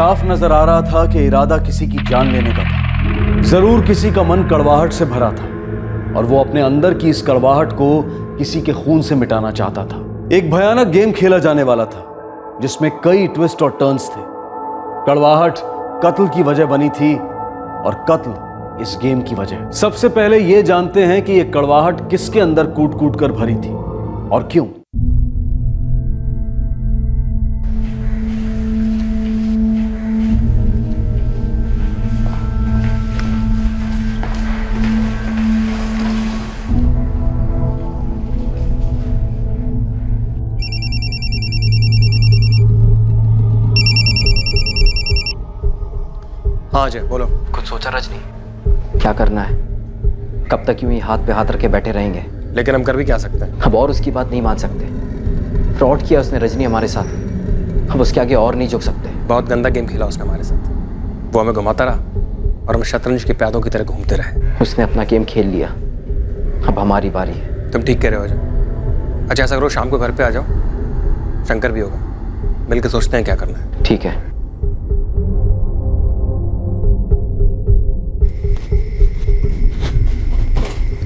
साफ नजर आ रहा था कि इरादा किसी की जान लेने का था। जरूर किसी का मन कड़वाहट से भरा था और वो अपने अंदर की इस कड़वाहट को किसी के खून से मिटाना चाहता था। एक भयानक गेम खेला जाने वाला था जिसमें कई ट्विस्ट और टर्न्स थे। कड़वाहट कत्ल की वजह बनी थी और कत्ल इस गेम की वजह। सबसे पहले यह जानते हैं कि यह कड़वाहट किसके अंदर कूट कूट कर भरी थी और क्यों। हाँ अजय बोलो। कुछ सोचा रजनी? क्या करना है? कब तक यूं ही हाथ पे हाथ रखे बैठे रहेंगे? लेकिन हम कर भी क्या सकते हैं? अब और उसकी बात नहीं मान सकते। फ्रॉड किया उसने रजनी हमारे साथ, अब उसके आगे और नहीं झुक सकते। बहुत गंदा गेम खेला उसने हमारे साथ। वो हमें घुमाता रहा और हम शतरंज के प्यादों की तरह घूमते रहे। उसने अपना गेम खेल लिया, अब हमारी बारी है। तुम ठीक कह रहे हो अजय। अच्छा ऐसा करो, शाम को घर पे आ जाओ, शंकर भी होगा, मिलकर सोचते हैं क्या करना है। ठीक है।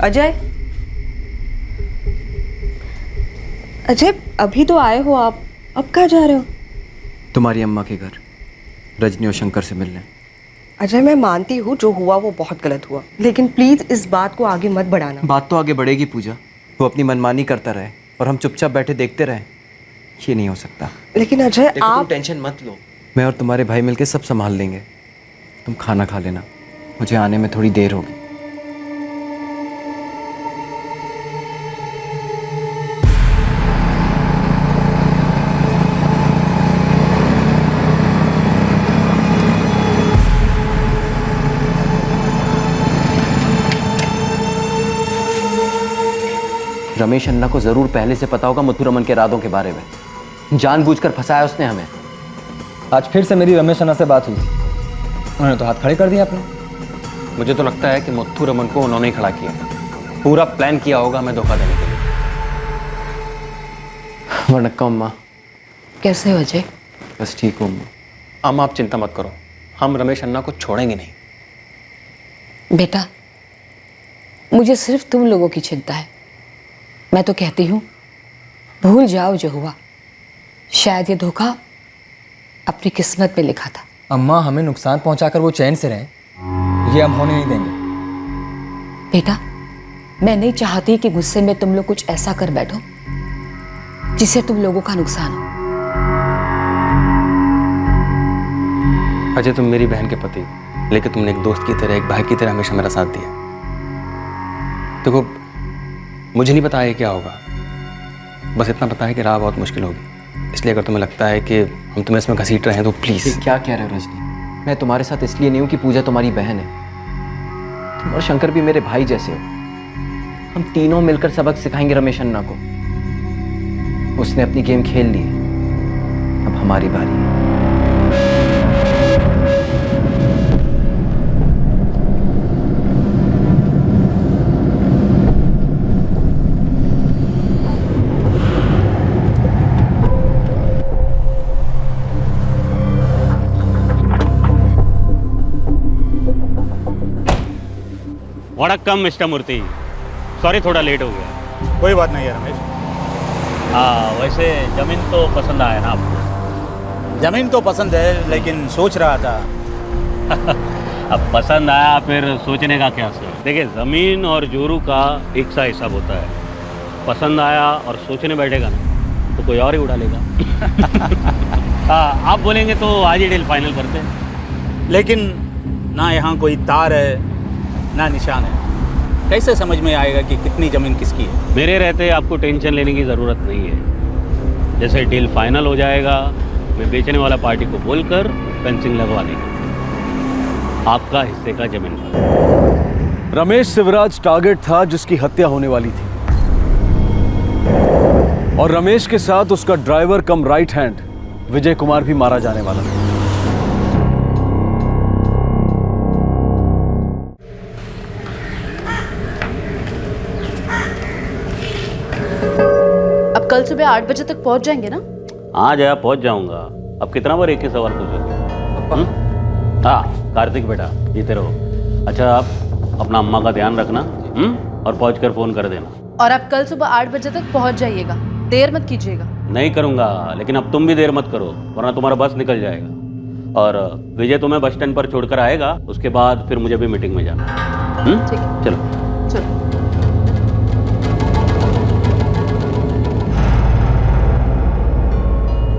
अजय, अजय अभी तो आए हो आप, अब कहाँ जा रहे हो? तुम्हारी अम्मा के घर, रजनी और शंकर से मिलने। अजय मैं मानती हूँ जो हुआ वो बहुत गलत हुआ, लेकिन प्लीज इस बात को आगे मत बढ़ाना। बात तो आगे बढ़ेगी पूजा। वो अपनी मनमानी करता रहे और हम चुपचाप बैठे देखते रहे, ये नहीं हो सकता। लेकिन अजय आप तुम टेंशन मत लो, मैं और तुम्हारे भाई मिलके सब संभाल लेंगे। तुम खाना खा लेना, मुझे आने में थोड़ी देर होगी। रमेश अन्ना को जरूर पहले से पता होगा मुथुरमन के इरादों के बारे में। जानबूझकर फंसाया उसने हमें। आज फिर से मेरी रमेश अन्ना से बात हुई थी, उन्होंने तो हाथ खड़े कर दिए आपने। मुझे तो लगता है कि मुथुरमन को उन्होंने ही खड़ा किया, पूरा प्लान किया होगा हमें धोखा देने के लिए। वणक्कम अम्मा। कैसे हो अजय? बस ठीक हूँ अम्मा। अम्मा आप चिंता मत करो, हम रमेश अन्ना को छोड़ेंगे नहीं। बेटा, मुझे सिर्फ तुम लोगों की चिंता है। मैं तो कहती हूँ भूल जाओ जो हुआ। शायद ये धोखा अपनी किस्मत में लिखा था। अम्मा हमें नुकसान पहुंचाकर वो चैन से रहें, ये हम होने नहीं देंगे। बेटा, मैं नहीं चाहती कि गुस्से में तुम लोग कुछ ऐसा कर बैठो जिससे तुम लोगों का नुकसान हो। अजय तुम मेरी बहन के पति, लेकिन तुमने एक दोस्त की तरह, एक भाई की तरह हमेशा मेरा साथ दिया। देखो मुझे नहीं पता है क्या होगा, बस इतना पता है कि राह बहुत मुश्किल होगी। इसलिए अगर तुम्हें लगता है कि हम तुम्हें इसमें घसीट रहे हैं तो प्लीज। क्या कह रहे हो रजनी? मैं तुम्हारे साथ इसलिए नहीं हूं कि पूजा तुम्हारी बहन है। तुम और शंकर भी मेरे भाई जैसे हो। हम तीनों मिलकर सबक सिखाएंगे रमेश अन्ना को। उसने अपनी गेम खेल ली है, अब हमारी बारी है। वणक्कम मिस्टर मूर्ति, सॉरी थोड़ा लेट हो गया। कोई बात नहीं है रमेश। हाँ वैसे ज़मीन तो पसंद आया ना आपको? ज़मीन तो पसंद है, लेकिन सोच रहा था। अब पसंद आया फिर सोचने का क्या सर? देखिए ज़मीन और जोरू का एक सा हिसाब होता है। पसंद आया और सोचने बैठेगा ना तो कोई और ही उड़ा लेगा। हाँ आप बोलेंगे तो आज ही डील फाइनल करते हैं। लेकिन ना यहाँ कोई तार है ना निशान है, कैसे समझ में आएगा कि कितनी ज़मीन किसकी है? मेरे रहते आपको टेंशन लेने की ज़रूरत नहीं है। जैसे डील फाइनल हो जाएगा, मैं बेचने वाला पार्टी को बोलकर फेंसिंग लगवा देंगे आपका हिस्से का जमीन पर। रमेश शिवराज टारगेट था जिसकी हत्या होने वाली थी और रमेश के साथ उसका ड्राइवर कम राइट हैंड विजय कुमार भी मारा जाने वाला था। अब कल सुबह 8 बजे तक पहुंच जाएंगे ना? हाँ जया पहुंच जाऊंगा। अब कितना बार एक ही सवाल पूछोगे? अब्बा। हाँ कार्तिक बेटा जीते रहो। अच्छा आप अपना अम्मा का ध्यान रखना और पहुँच कर फ़ोन कर देना। और आप कल सुबह 8 बजे तक पहुंच जाइएगा, देर मत कीजिएगा। नहीं करूँगा, लेकिन अब तुम भी देर मत करो वरना तुम्हारा बस निकल जाएगा। और विजय तुम्हें बस स्टैंड पर छोड़कर आएगा, उसके बाद फिर मुझे भी मीटिंग में जाना। ठीक है, चलो चलो।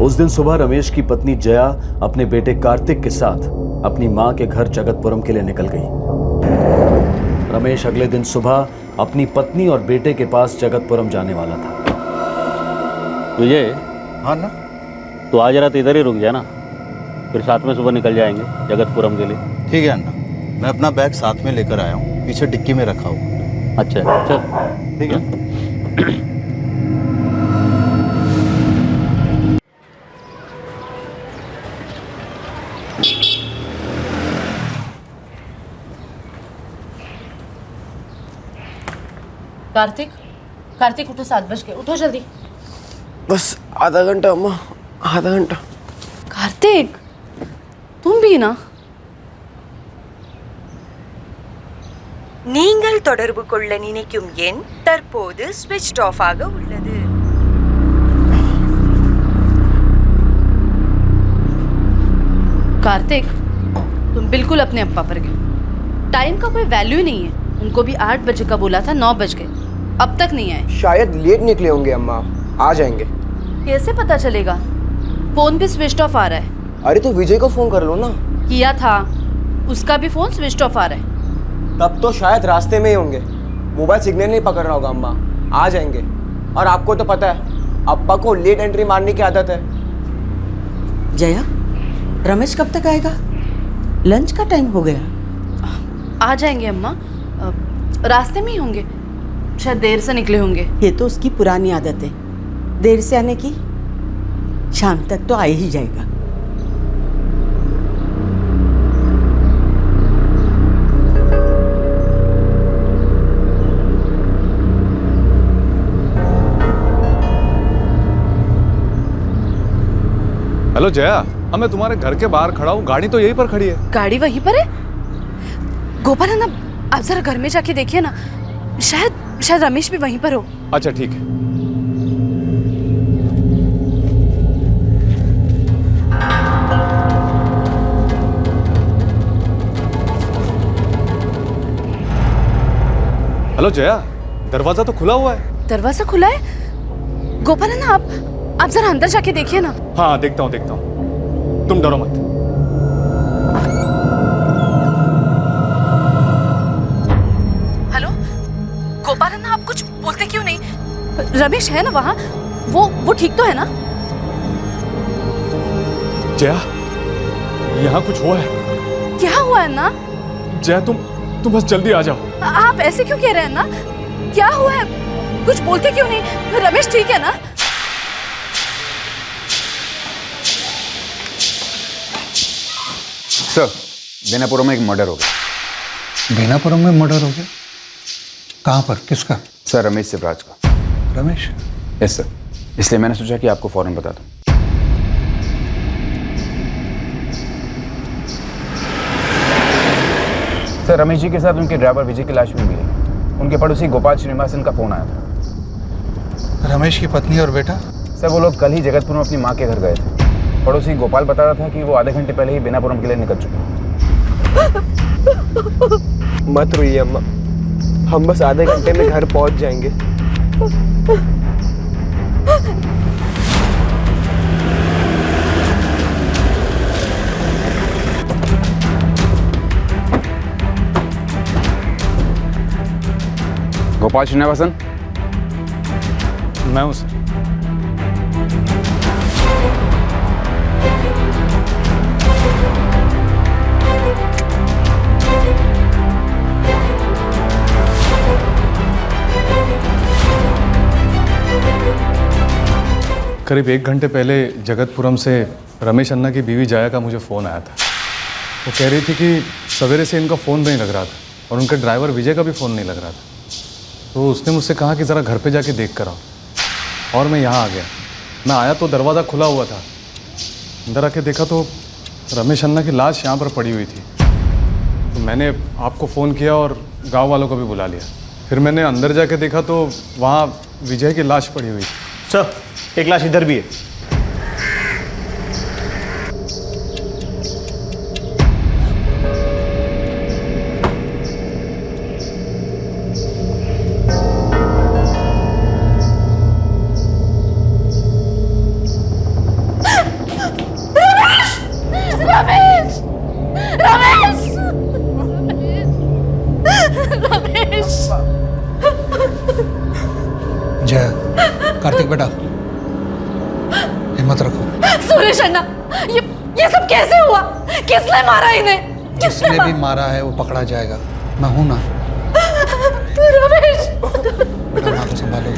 उस दिन सुबह रमेश की पत्नी जया अपने बेटे कार्तिक के साथ अपनी मां के घर जगतपुरम के लिए निकल गई। रमेश अगले दिन सुबह अपनी पत्नी और बेटे के पास जगतपुरम जाने वाला था। विजय, हाँ ना, तो आज रात इधर ही रुक जाना, फिर साथ में सुबह निकल जाएंगे जगतपुरम के लिए। ठीक है अन्ना, मैं अपना बैग साथ में लेकर आया हूँ, पीछे डिक्की में रखा हुआ। अच्छा चल ठीक है। कार्तिक, कार्तिक उठो, 7 बज गए, उठो जल्दी। बस आधा घंटा अम्मा, आधा घंटा। कार्तिक तुम भी ना। நீங்கள் தொடர்பு கொள்ள நினைக்கும் எண் தற்போது ஸ்விட்ச் ஆஃப் ஆக உள்ளது। कार्तिक तुम बिल्कुल अपने अप्पा पर गए। टाइम का कोई वैल्यू ही नहीं है। उनको भी 8 बजे का बोला था, 9 बज गए, अब तक नहीं आए। शायद लेट निकले होंगे अम्मा, आ जाएंगे। कैसे पता चलेगा? फोन भी स्विच ऑफ आ रहा है। अरे तो विजय को फोन कर लो ना। किया था, उसका भी फोन स्विच ऑफ आ रहा है। तब तो शायद रास्ते में ही होंगे, मोबाइल सिग्नल नहीं पकड़ रहा होगा अम्मा, आ जाएंगे। और आपको तो पता है अप्पा को लेट एंट्री मारने की आदत है। जया, रमेश कब तक आएगा? लंच का टाइम हो गया। आ जाएंगे अम्मा, रास्ते में ही होंगे, शायद देर से निकले होंगे। ये तो उसकी पुरानी आदत है, देर से आने की। शाम तक तो आ ही जाएगा। हेलो जया, अब मैं तुम्हारे घर के बाहर खड़ा हूँ, गाड़ी तो यहीं पर खड़ी है। गाड़ी वहीं पर है? गोपाल है ना, आप जरा घर में जाके देखिए ना, शायद रमेश भी वहीं पर हो। अच्छा ठीक है। हेलो जया, दरवाजा तो खुला हुआ है। दरवाजा खुला है? गोपाल है ना, आप जरा अंदर जाके देखिए ना। हाँ देखता हूँ, तुम डरो मत। हेलो गोपाल है ना, आप कुछ बोलते क्यों नहीं? रमेश है ना वहाँ, वो ठीक तो है ना? जया, यहाँ कुछ हुआ है। क्या हुआ है ना? जया तुम बस जल्दी आ जाओ। आप ऐसे क्यों कह रहे हैं ना? क्या हुआ है? कुछ बोलते क्यों नहीं? रमेश ठीक है ना? सर, बेनापुरम में एक मर्डर हो गया। बेनापुरम में मर्डर हो गया? कहाँ पर, किसका? सर रमेश शिवराज का। रमेश? यस सर, इसलिए मैंने सोचा कि आपको फौरन बता दूं। सर रमेश जी के साथ उनके ड्राइवर विजय की लाश भी मिली। उनके पड़ोसी गोपाल श्रीनिवासन का फोन आया था। रमेश की पत्नी और बेटा? सर वो लोग कल ही जगतपुर में अपनी माँ के घर गए थे। पड़ोसी गोपाल बता रहा था कि वो आधे घंटे पहले ही बेनापुरम के लिए निकल चुके हैं। मत रोइए अम्मा, हम बस आधे घंटे में घर पहुंच जाएंगे। गोपाल श्रीनिवासन? मैं हूँ सर। करीब 1 घंटे पहले जगतपुरम से रमेश अन्ना की बीवी जया का मुझे फ़ोन आया था। वो कह रही थी कि सवेरे से इनका फ़ोन नहीं लग रहा था और उनका ड्राइवर विजय का भी फ़ोन नहीं लग रहा था। तो उसने मुझसे कहा कि ज़रा घर पे जाके देख कर आओ। और मैं यहाँ आ गया। मैं आया तो दरवाज़ा खुला हुआ था। अंदर आके देखा तो रमेश अन्ना की लाश यहाँ पर पड़ी हुई थी, तो मैंने आपको फ़ोन किया और गांव वालों को भी बुला लिया। फिर मैंने अंदर जाके देखा तो वहाँ विजय की लाश पड़ी हुई थी। सर, एक लाश इधर भी है। रमेश! रमेश! रमेश! जय, कार्तिक बेटा, हिम्मत रखो। सुरेश अन्ना, ये सब कैसे हुआ? किसने मारा इन्हें? जिसने भी मारा है वो पकड़ा जाएगा। मैं हूं ना। रमेश! बेटा माँ को संभालो।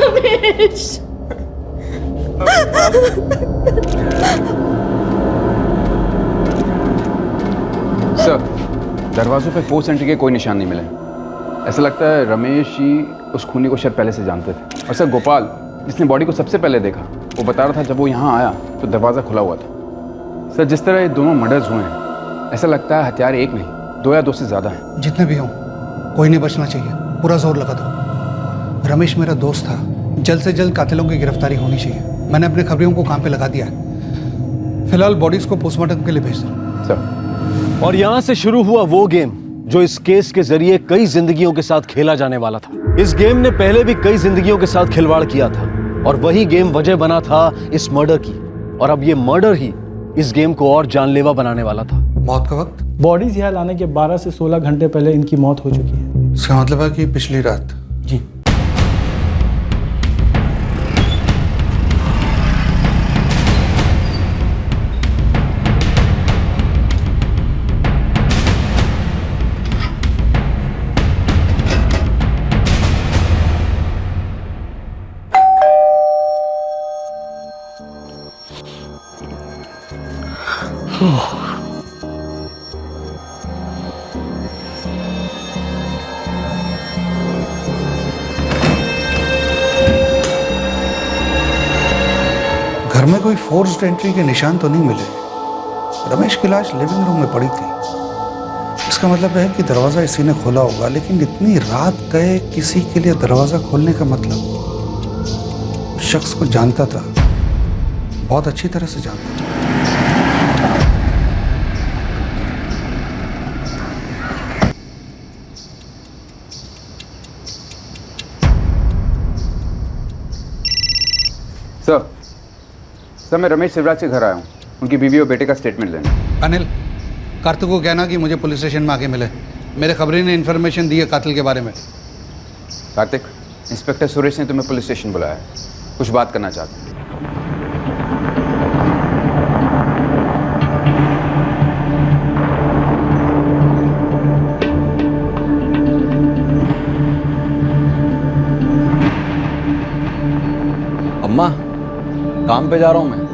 रमेश! सर, दरवाजों पे फोर्स एंट्री के कोई निशान नहीं मिले। ऐसा लगता है रमेश जी उस खूनी को शायद पहले से जानते थे। और सर, गोपाल जिसने बॉडी को सबसे पहले देखा, वो बता रहा था जब वो यहाँ आया तो दरवाज़ा खुला हुआ था। सर, जिस तरह ये दोनों मर्डर्स हुए हैं, ऐसा लगता है हथियार एक नहीं, 2 या 2 से ज़्यादा हैं। जितने भी हों, कोई नहीं बचना चाहिए। पूरा जोर लगा दो। रमेश मेरा दोस्त था। जल्द से जल्द कातिलों की गिरफ्तारी होनी चाहिए। मैंने अपने खबरियों को काम पे लगा दिया है। फिलहाल बॉडीज को पोस्टमार्टम के लिए भेज दो। सर। और यहां से शुरू हुआ वो गेम जो इस केस के जरिए कई जिंदगियों के साथ खेला जाने वाला था। इस गेम ने पहले भी कई जिंदगियों के साथ खिलवाड़ किया था और वही गेम वजह बना था इस मर्डर की। और अब ये मर्डर ही इस गेम को और जानलेवा बनाने वाला था। मौत का वक्त? बॉडीज यहाँ लाने के 12 से 16 घंटे पहले इनकी मौत हो चुकी है। इसका मतलब है कि पिछली रात? जी। घर में कोई फोर्स्ड एंट्री के निशान तो नहीं मिले। रमेश की लाश लिविंग रूम में पड़ी थी। इसका मतलब है कि दरवाज़ा इसी ने खोला होगा। लेकिन इतनी रात गए किसी के लिए दरवाज़ा खोलने का मतलब, उस शख्स को जानता था, बहुत अच्छी तरह से जानता था। सर, मैं रमेश शिवराज के घर आया हूँ, उनकी बीवी और बेटे का स्टेटमेंट लेने। अनिल, कार्तिक को कहना कि मुझे पुलिस स्टेशन में आके मिले। मेरे खबरी ने इन्फॉर्मेशन दी है कातिल के बारे में। कार्तिक, इंस्पेक्टर सुरेश ने तुम्हें पुलिस स्टेशन बुलाया है, कुछ बात करना चाहते हैं। अम्मा, काम पे जा रहा हूँ मैं।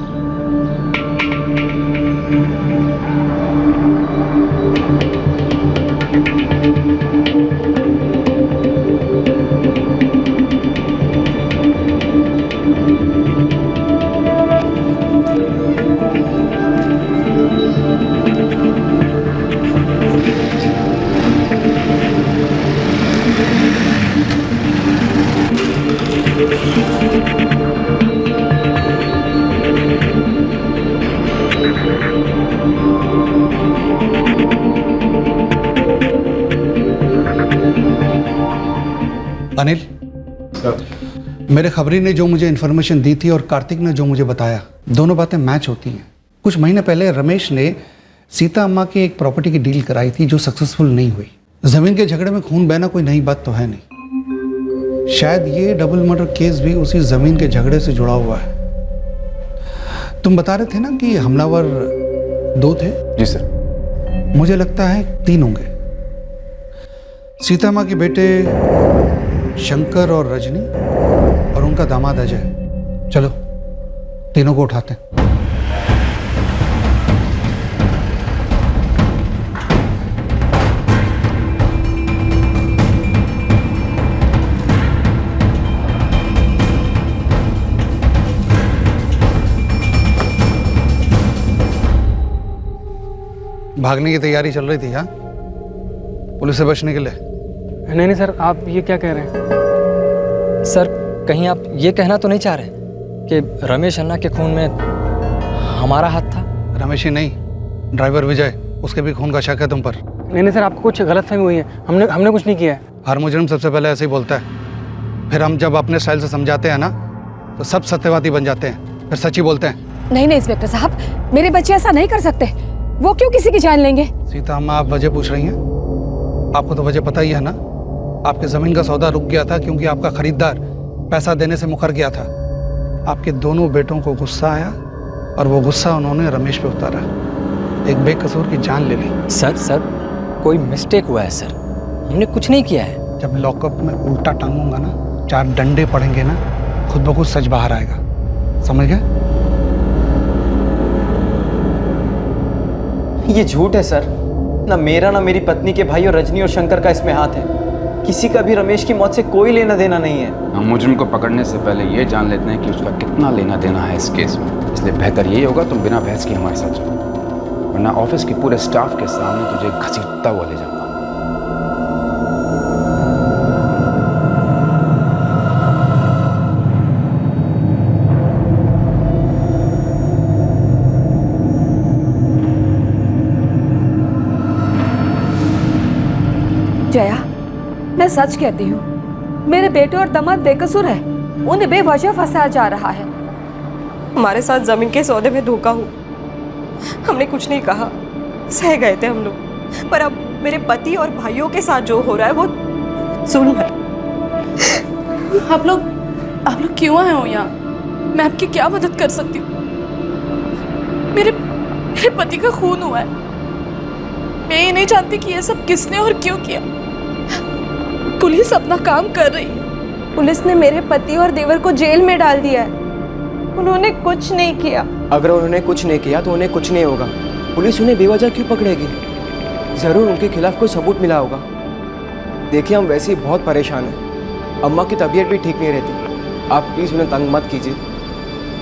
अनिल, मेरे खबरी ने जो मुझे इन्फॉर्मेशन दी थी और कार्तिक ने जो मुझे बताया, दोनों बातें मैच होती हैं। कुछ महीने पहले रमेश ने सीता अम्मा की एक प्रॉपर्टी की डील कराई थी जो सक्सेसफुल नहीं हुई। जमीन के झगड़े में खून बहना कोई नई बात तो है नहीं। शायद ये डबल मर्डर केस भी उसी जमीन के झगड़े से जुड़ा हुआ है। तुम बता रहे थे ना कि हमलावर 2 थे? जी सर। मुझे लगता है 3 होंगे। सीता माँ के बेटे शंकर और रजनी और उनका दामाद अजय। चलो तीनों को उठाते हैं। भागने की तैयारी चल रही थी हाँ, पुलिस से बचने के लिए? नहीं नहीं सर, आप ये क्या कह रहे हैं? सर कहीं आप ये कहना तो नहीं चाह रहे कि रमेश अन्ना के खून में हमारा हाथ था? रमेश ही नहीं, ड्राइवर विजय, उसके भी खून का शक है तुम पर। नहीं नहीं सर, आपको कुछ गलतफहमी हुई है, हमने कुछ नहीं किया है। हर मुजरिम सबसे पहले ऐसे ही बोलता है, फिर हम जब अपने स्टाइल से समझाते हैं ना तो सब सत्यवादी बन जाते हैं, फिर सच ही बोलते हैं। नहीं नहीं इंस्पेक्टर साहब, मेरे बच्चे ऐसा नहीं कर सकते। वो क्यों किसी की जान लेंगे? सीता अम्मा, आप वजह पूछ रही हैं? आपको तो वजह पता ही है ना। आपके ज़मीन का सौदा रुक गया था क्योंकि आपका खरीदार पैसा देने से मुकर गया था। आपके दोनों बेटों को गुस्सा आया और वो गुस्सा उन्होंने रमेश पे उतारा, एक बेकसूर की जान ले ली। सर कोई मिस्टेक हुआ है सर, हमने कुछ नहीं किया है। जब लॉकअप में उल्टा टांगूंगा ना, 4 डंडे पड़ेंगे ना, खुद ब खुद सच बाहर आएगा, समझ गए? ये झूठ है सर। ना मेरा ना मेरी पत्नी के भाई और रजनी और शंकर का इसमें हाथ है। किसी का भी रमेश की मौत से कोई लेना देना नहीं है। हम मुजरिम को पकड़ने से पहले ये जान लेते हैं कि उसका कितना लेना देना है इस केस में। इसलिए बेहतर यही होगा तुम बिना बहस के हमारे साथ चलो, वरना ऑफिस के पूरे स्टाफ के सामने तुझे घसीटता हुआ ले जाऊंगा। जया, मैं सच कहती हूँ, मेरे बेटे और दामाद बेकसूर है, उन्हें बेवजह फंसाया जा रहा है। हमारे साथ जमीन के सौदे में धोखा हुआ, हमने कुछ नहीं कहा, सह गए थे हम लोग। पर अब मेरे पति और भाइयों के साथ जो हो रहा है वो जुल्म है। आप लोग क्यों आए हो यहाँ? मैं आपकी क्या मदद कर सकती हूँ? मेरे पति का खून हुआ है। मैं ये नहीं जानती कि ये सब किसने और क्यों किया। पुलिस अपना काम कर रही है। पुलिस ने मेरे पति और देवर को जेल में डाल दिया है, उन्होंने कुछ नहीं किया। अगर उन्होंने कुछ नहीं किया तो उन्हें कुछ नहीं होगा। पुलिस उन्हें बेवजह क्यों पकड़ेगी? ज़रूर उनके खिलाफ कोई सबूत मिला होगा। देखिए, हम वैसे ही बहुत परेशान हैं, अम्मा की तबीयत भी ठीक नहीं रहती। आप प्लीज़ उन्हें तंग मत कीजिए,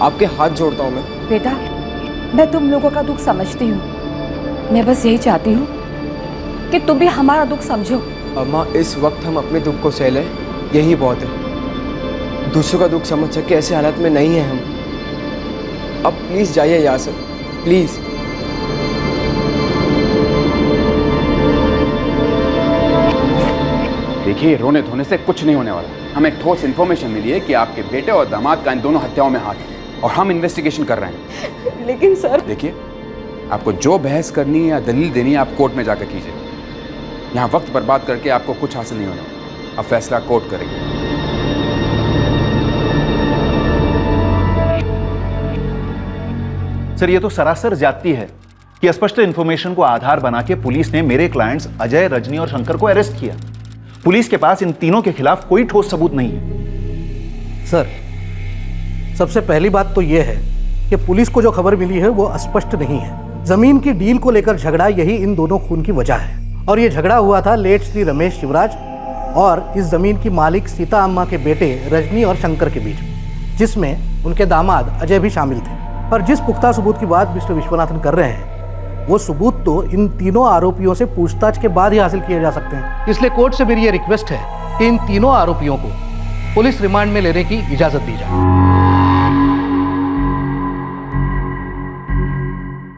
आपके हाथ जोड़ता हूँ मैं। बेटा, मैं तुम लोगों का दुख समझती हूँ, मैं बस यही चाहती हूँ कि तुम भी हमारा दुख समझो। अम्मा, इस वक्त हम अपने दुख को सह लें, यही बहुत है। दूसरों का दुख समझ सके ऐसे हालत में नहीं है हम। अब प्लीज़ जाइए यहाँ से, प्लीज़। देखिए, रोने धोने से कुछ नहीं होने वाला। हमें ठोस इन्फॉर्मेशन मिली है कि आपके बेटे और दामाद का इन दोनों हत्याओं में हाथ है और हम इन्वेस्टिगेशन कर रहे हैं। लेकिन सर, देखिए, आपको जो बहस करनी है या दलील देनी है आप कोर्ट में जाकर कीजिए। यहाँ वक्त बर्बाद करके आपको कुछ हासिल नहीं होना। अब फैसला कोर्ट करेगी। सर, ये तो सरासर ज्यादती है कि स्पष्ट इन्फॉर्मेशन को आधार बना के पुलिस ने मेरे क्लाइंट्स अजय, रजनी और शंकर को अरेस्ट किया। पुलिस के पास इन तीनों के खिलाफ कोई ठोस सबूत नहीं है। सर, सबसे पहली बात तो यह है कि पुलिस को जो खबर मिली है वो स्पष्ट नहीं है। जमीन की डील को लेकर झगड़ा यही इन दोनों खून की वजह है, और ये झगड़ा हुआ था लेट श्री रमेश शिवराज और इस जमीन की मालिक सीता अम्मा के बेटे रजनी और शंकर के बीच, जिसमें उनके दामाद अजय भी शामिल थे। पर जिस पुख्ता सबूत की बात मिस्टर विश्वनाथन कर रहे हैं, वो सबूत तो इन तीनों आरोपियों से पूछताछ के बाद ही हासिल किए जा सकते हैं। इसलिए कोर्ट से मेरी ये रिक्वेस्ट है कि इन तीनों आरोपियों को पुलिस रिमांड में लेने की इजाजत दी जाए।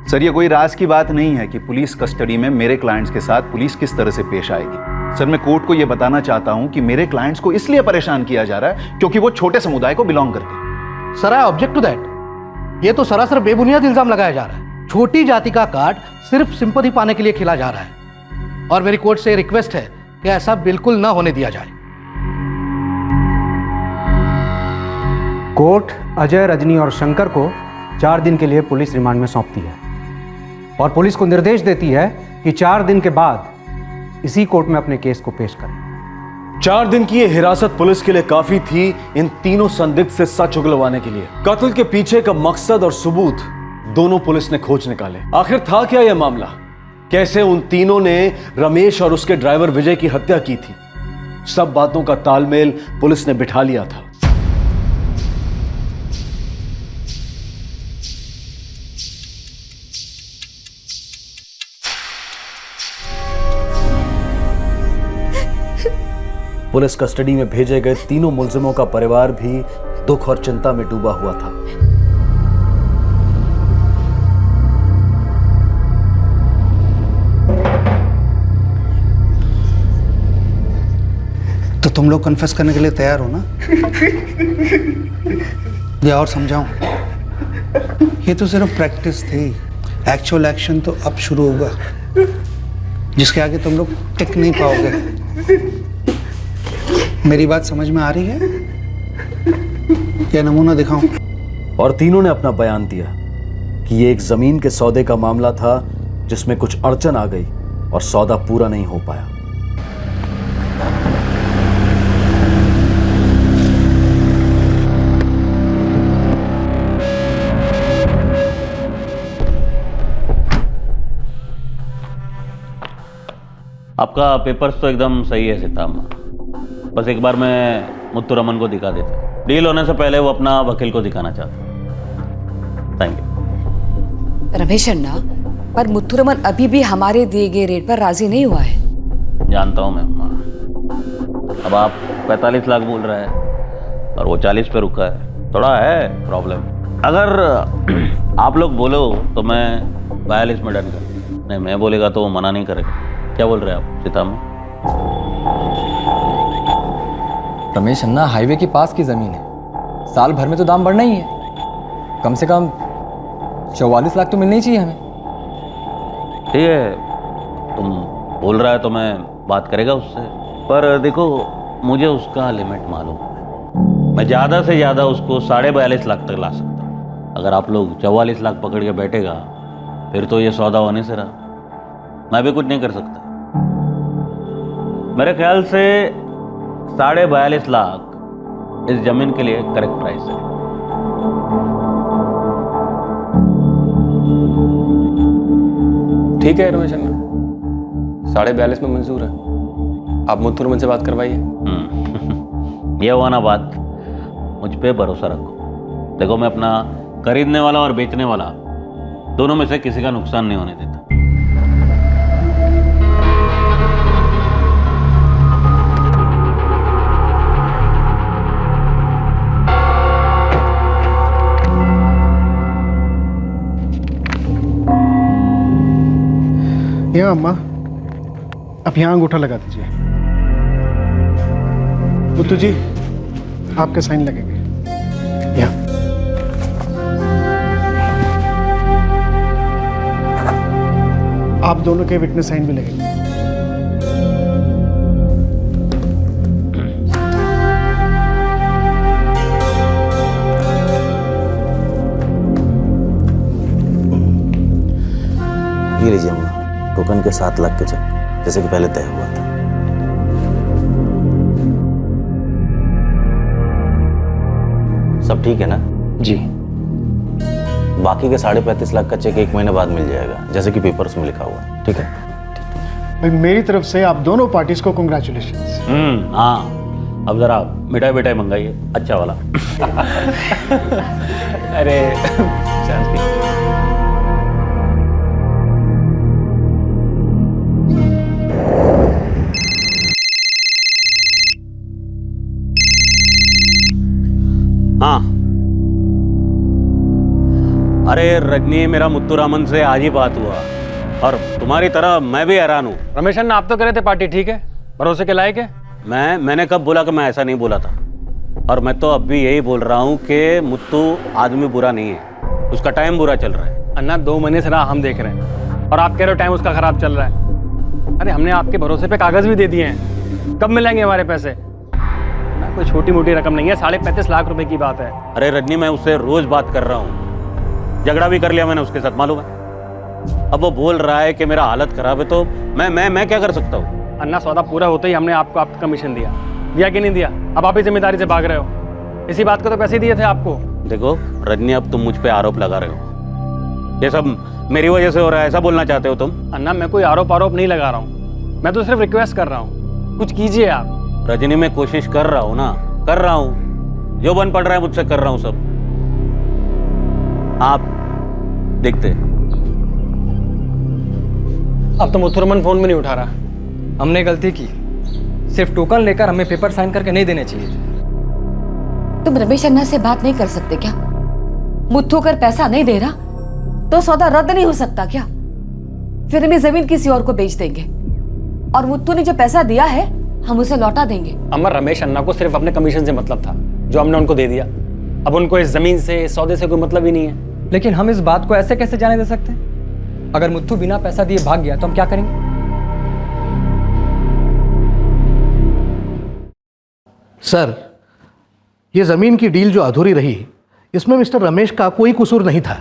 सर, ये कोई राज की बात नहीं है कि पुलिस कस्टडी में मेरे क्लाइंट्स के साथ पुलिस किस तरह से पेश आएगी। सर, मैं कोर्ट को यह बताना चाहता हूं कि मेरे क्लाइंट्स को इसलिए परेशान किया जा रहा है क्योंकि वो छोटे समुदाय को बिलोंग करते हैं। Sir, I object to that. ये तो सरासर बेबुनियाद इल्जाम लगाया जा रहा है। छोटी जाति का कार्ड सिर्फ सिंपैथी पाने के लिए खेला जा रहा है, और मेरी कोर्ट से रिक्वेस्ट है कि ऐसा बिल्कुल ना होने दिया जाए। कोर्ट अजय, रजनी और शंकर को 4 दिन के लिए पुलिस रिमांड में सौंपती है और पुलिस को निर्देश देती है कि 4 दिन के बाद इसी कोर्ट में अपने केस को पेश करें। 4 दिन की ये हिरासत पुलिस के लिए काफी थी इन तीनों संदिग्ध से सच उगलवाने के लिए। कत्ल के पीछे का मकसद और सबूत दोनों पुलिस ने खोज निकाले। आखिर था क्या यह मामला? कैसे उन तीनों ने रमेश और उसके ड्राइवर विजय की हत्या की थी? सब बातों का तालमेल पुलिस ने बिठा लिया था। पुलिस कस्टडी में भेजे गए तीनों मुलजिमों का परिवार भी दुख और चिंता में डूबा हुआ था। तो तुम लोग कन्फेस करने के लिए तैयार हो ना? या और समझाऊं? ये तो सिर्फ प्रैक्टिस थी, एक्चुअल एक्शन तो अब शुरू होगा, जिसके आगे तुम लोग टिक नहीं पाओगे। मेरी बात समझ में आ रही है? या नमूना दिखाऊं? और तीनों ने अपना बयान दिया कि ये एक जमीन के सौदे का मामला था जिसमें कुछ अड़चन आ गई और सौदा पूरा नहीं हो पाया। आपका पेपर्स तो एकदम सही है सीताम्मा, बस एक बार मैं मुत्तू रमन को दिखा देता। डील होने से पहले वो अपना वकील को दिखाना चाहता। Thank you. रमेश अन्ना, पर मुत्तू रमन अभी भी हमारे दिए गए रेट पर राजी नहीं हुआ है। जानता हूँ मैं अम्मा। अब आप 45 लाख बोल रहे हैं और वो 40 पे रुका है, थोड़ा है प्रॉब्लम। अगर आप लोग बोलो तो मैं 42 में डन कर, नहीं मैं बोलेगा तो वो मना नहीं करेगा। क्या बोल रहे हैं आप सीताम्मा? रमेश अन्ना, हाईवे के पास की ज़मीन है, साल भर में तो दाम बढ़ना ही है। कम से कम 44 लाख तो मिलने ही चाहिए हमें। ठीक है, तुम बोल रहा है तो मैं बात करेगा उससे, पर देखो मुझे उसका लिमिट मालूम है। मैं ज़्यादा से ज़्यादा उसको 42.5 लाख तक ला सकता हूँ। अगर आप लोग 44 लाख पकड़ के बैठेगा फिर तो ये सौदा होने से रहा, मैं भी कुछ नहीं कर सकता। मेरे ख्याल से 42.5 लाख इस जमीन के लिए करेक्ट प्राइस है। ठीक है रमेश अन्ना, 42.5 में मंजूर है। आप मुत्तू रमन से बात करवाइए। ये हुआ ना बात, मुझ पे भरोसा रखो। देखो मैं अपना खरीदने वाला और बेचने वाला दोनों में से किसी का नुकसान नहीं होने देता। यहाँ अम्मा, अब यहाँ अंगूठा लगा दीजिए। मुत्तू जी, आपके साइन लगेंगे यहाँ। आप दोनों के विटनेस साइन भी लगेंगे। ये लीजिए अम्मा, टोकन के 7 लाख के चेक, जैसे कि पहले तय हुआ था। सब ठीक है ना? जी। बाकी के 35.5 लाख का चेक 1 महीने बाद मिल जाएगा, जैसे कि पेपर्स में लिखा हुआ है। ठीक है? भाई मेरी तरफ से आप दोनों पार्टीज को कांग्रेचुलेशन। हाँ, अब जरा मिठाई मिठाई मंगाइए, अच्छा वाला। अरे हाँ, अरे रजनी, मेरा मुत्तू रमन से आज ही बात हुआ और तुम्हारी तरह मैं भी हैरान हूँ। रमेश अन्ना, आप तो करे थे पार्टी ठीक है, भरोसे के लायक है। मैंने कब बोला कि मैं ऐसा नहीं बोला था? और मैं तो अब भी यही बोल रहा हूँ कि मुत्तू आदमी बुरा नहीं है, उसका टाइम बुरा चल रहा है। अन्ना, 2 महीने से राह हम देख रहे हैं और आप कह रहे हो टाइम उसका खराब चल रहा है। अरे हमने आपके भरोसे पे कागज भी दे दिए हैं, कब मिलेंगे हमारे पैसे? कोई छोटी मोटी रकम नहीं है, 35.5 लाख रुपए की बात है। अरे रजनी, मैं उससे रोज बात कर रहा हूँ, झगड़ा भी कर लिया मैंने उसके साथ, मालूम है। अब वो बोल रहा है कि मेरा हालत खराब है, तो मैं क्या कर सकता हूँ? अन्ना, सौदा पूरा होते ही हमने आपको आपका कमीशन दिया कि नहीं दिया? अब आप ही जिम्मेदारी से भाग रहे हो। इसी बात को तो पैसे दिए थे आपको। देखो रजनी, अब तुम मुझ पे आरोप लगा रहे हो, ये सब मेरी वजह से हो रहा है, ऐसा बोलना चाहते हो तुम? अन्ना, मैं कोई आरोप नहीं लगा रहा हूँ, मैं तो सिर्फ रिक्वेस्ट कर रहा हूँ, कुछ कीजिए आप। रजनी, मैं कोशिश कर रहा हूँ ना, कर रहा हूँ, जो बन पड़ रहा है मुझसे कर रहा हूँ सब। आप देखते। अब तो मुत्तू रमन फोन भी नहीं उठा रहा। हमने गलती की, सिर्फ टोकन लेकर हमें पेपर साइन करके नहीं देने चाहिए। तुम रमेश अन्ना से बात नहीं कर सकते क्या? मुत्थू अगर पैसा नहीं दे रहा तो सौदा रद्द नहीं हो सकता क्या? फिर हमें जमीन किसी और को बेच देंगे और मुत्थू ने जो पैसा दिया है हम उसे लौटा देंगे। अमर, रमेश अन्ना को सिर्फ अपने कमीशन से मतलब था जो हमने उनको दे दिया। अब उनको इस जमीन से, इस सौदे से कोई मतलब ही नहीं है। लेकिन हम इस बात को ऐसे कैसे जाने दे सकते हैं? अगर मुत्थू बिना पैसा दिए भाग गया तो हम क्या करेंगे? सर, ये जमीन की डील जो अधूरी रही इसमें मिस्टर रमेश का कोई कसूर नहीं था,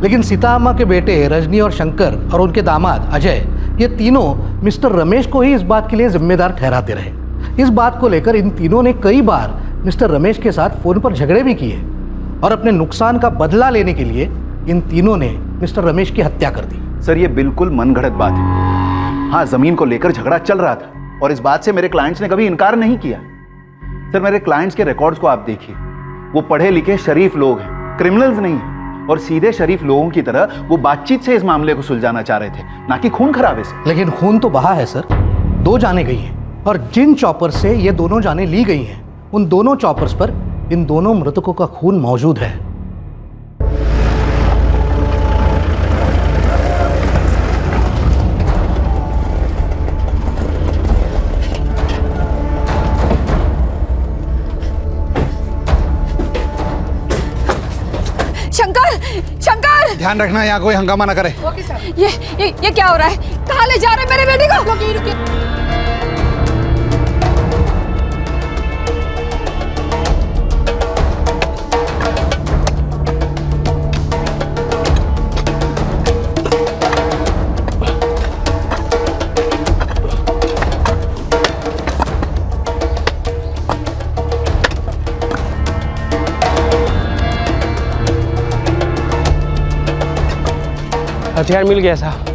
लेकिन सीता अम्मा के बेटे रजनी और शंकर और उनके दामाद अजय, ये तीनों मिस्टर रमेश को ही इस बात के लिए जिम्मेदार ठहराते रहे। इस बात को लेकर इन तीनों ने कई बार मिस्टर रमेश के साथ फोन पर झगड़े भी किए और अपने नुकसान का बदला लेने के लिए इन तीनों ने मिस्टर रमेश की हत्या कर दी। सर, ये बिल्कुल मनगढ़ंत बात है। हाँ, जमीन को लेकर झगड़ा चल रहा था और इस बात से मेरे क्लाइंट्स ने कभी इनकार नहीं किया। सर, मेरे क्लाइंट्स के रिकॉर्ड्स को आप देखिए, वो पढ़े लिखे शरीफ लोग हैं, क्रिमिनल्स नहीं हैं, और सीधे शरीफ लोगों की तरह वो बातचीत से इस मामले को सुलझाना चाह रहे थे, ना कि खून खराबे से। लेकिन खून तो बहा है सर, 2 जाने गई हैं और जिन चॉपर से ये दोनों जाने ली गई हैं उन दोनों चॉपर्स पर इन दोनों मृतकों का खून मौजूद है। शंकर, ध्यान रखना यहाँ कोई हंगामा ना करे। ये क्या हो रहा है? कहाँ ले जा रहे हैं मेरे बेटे को? हथियार मिल गया साहब।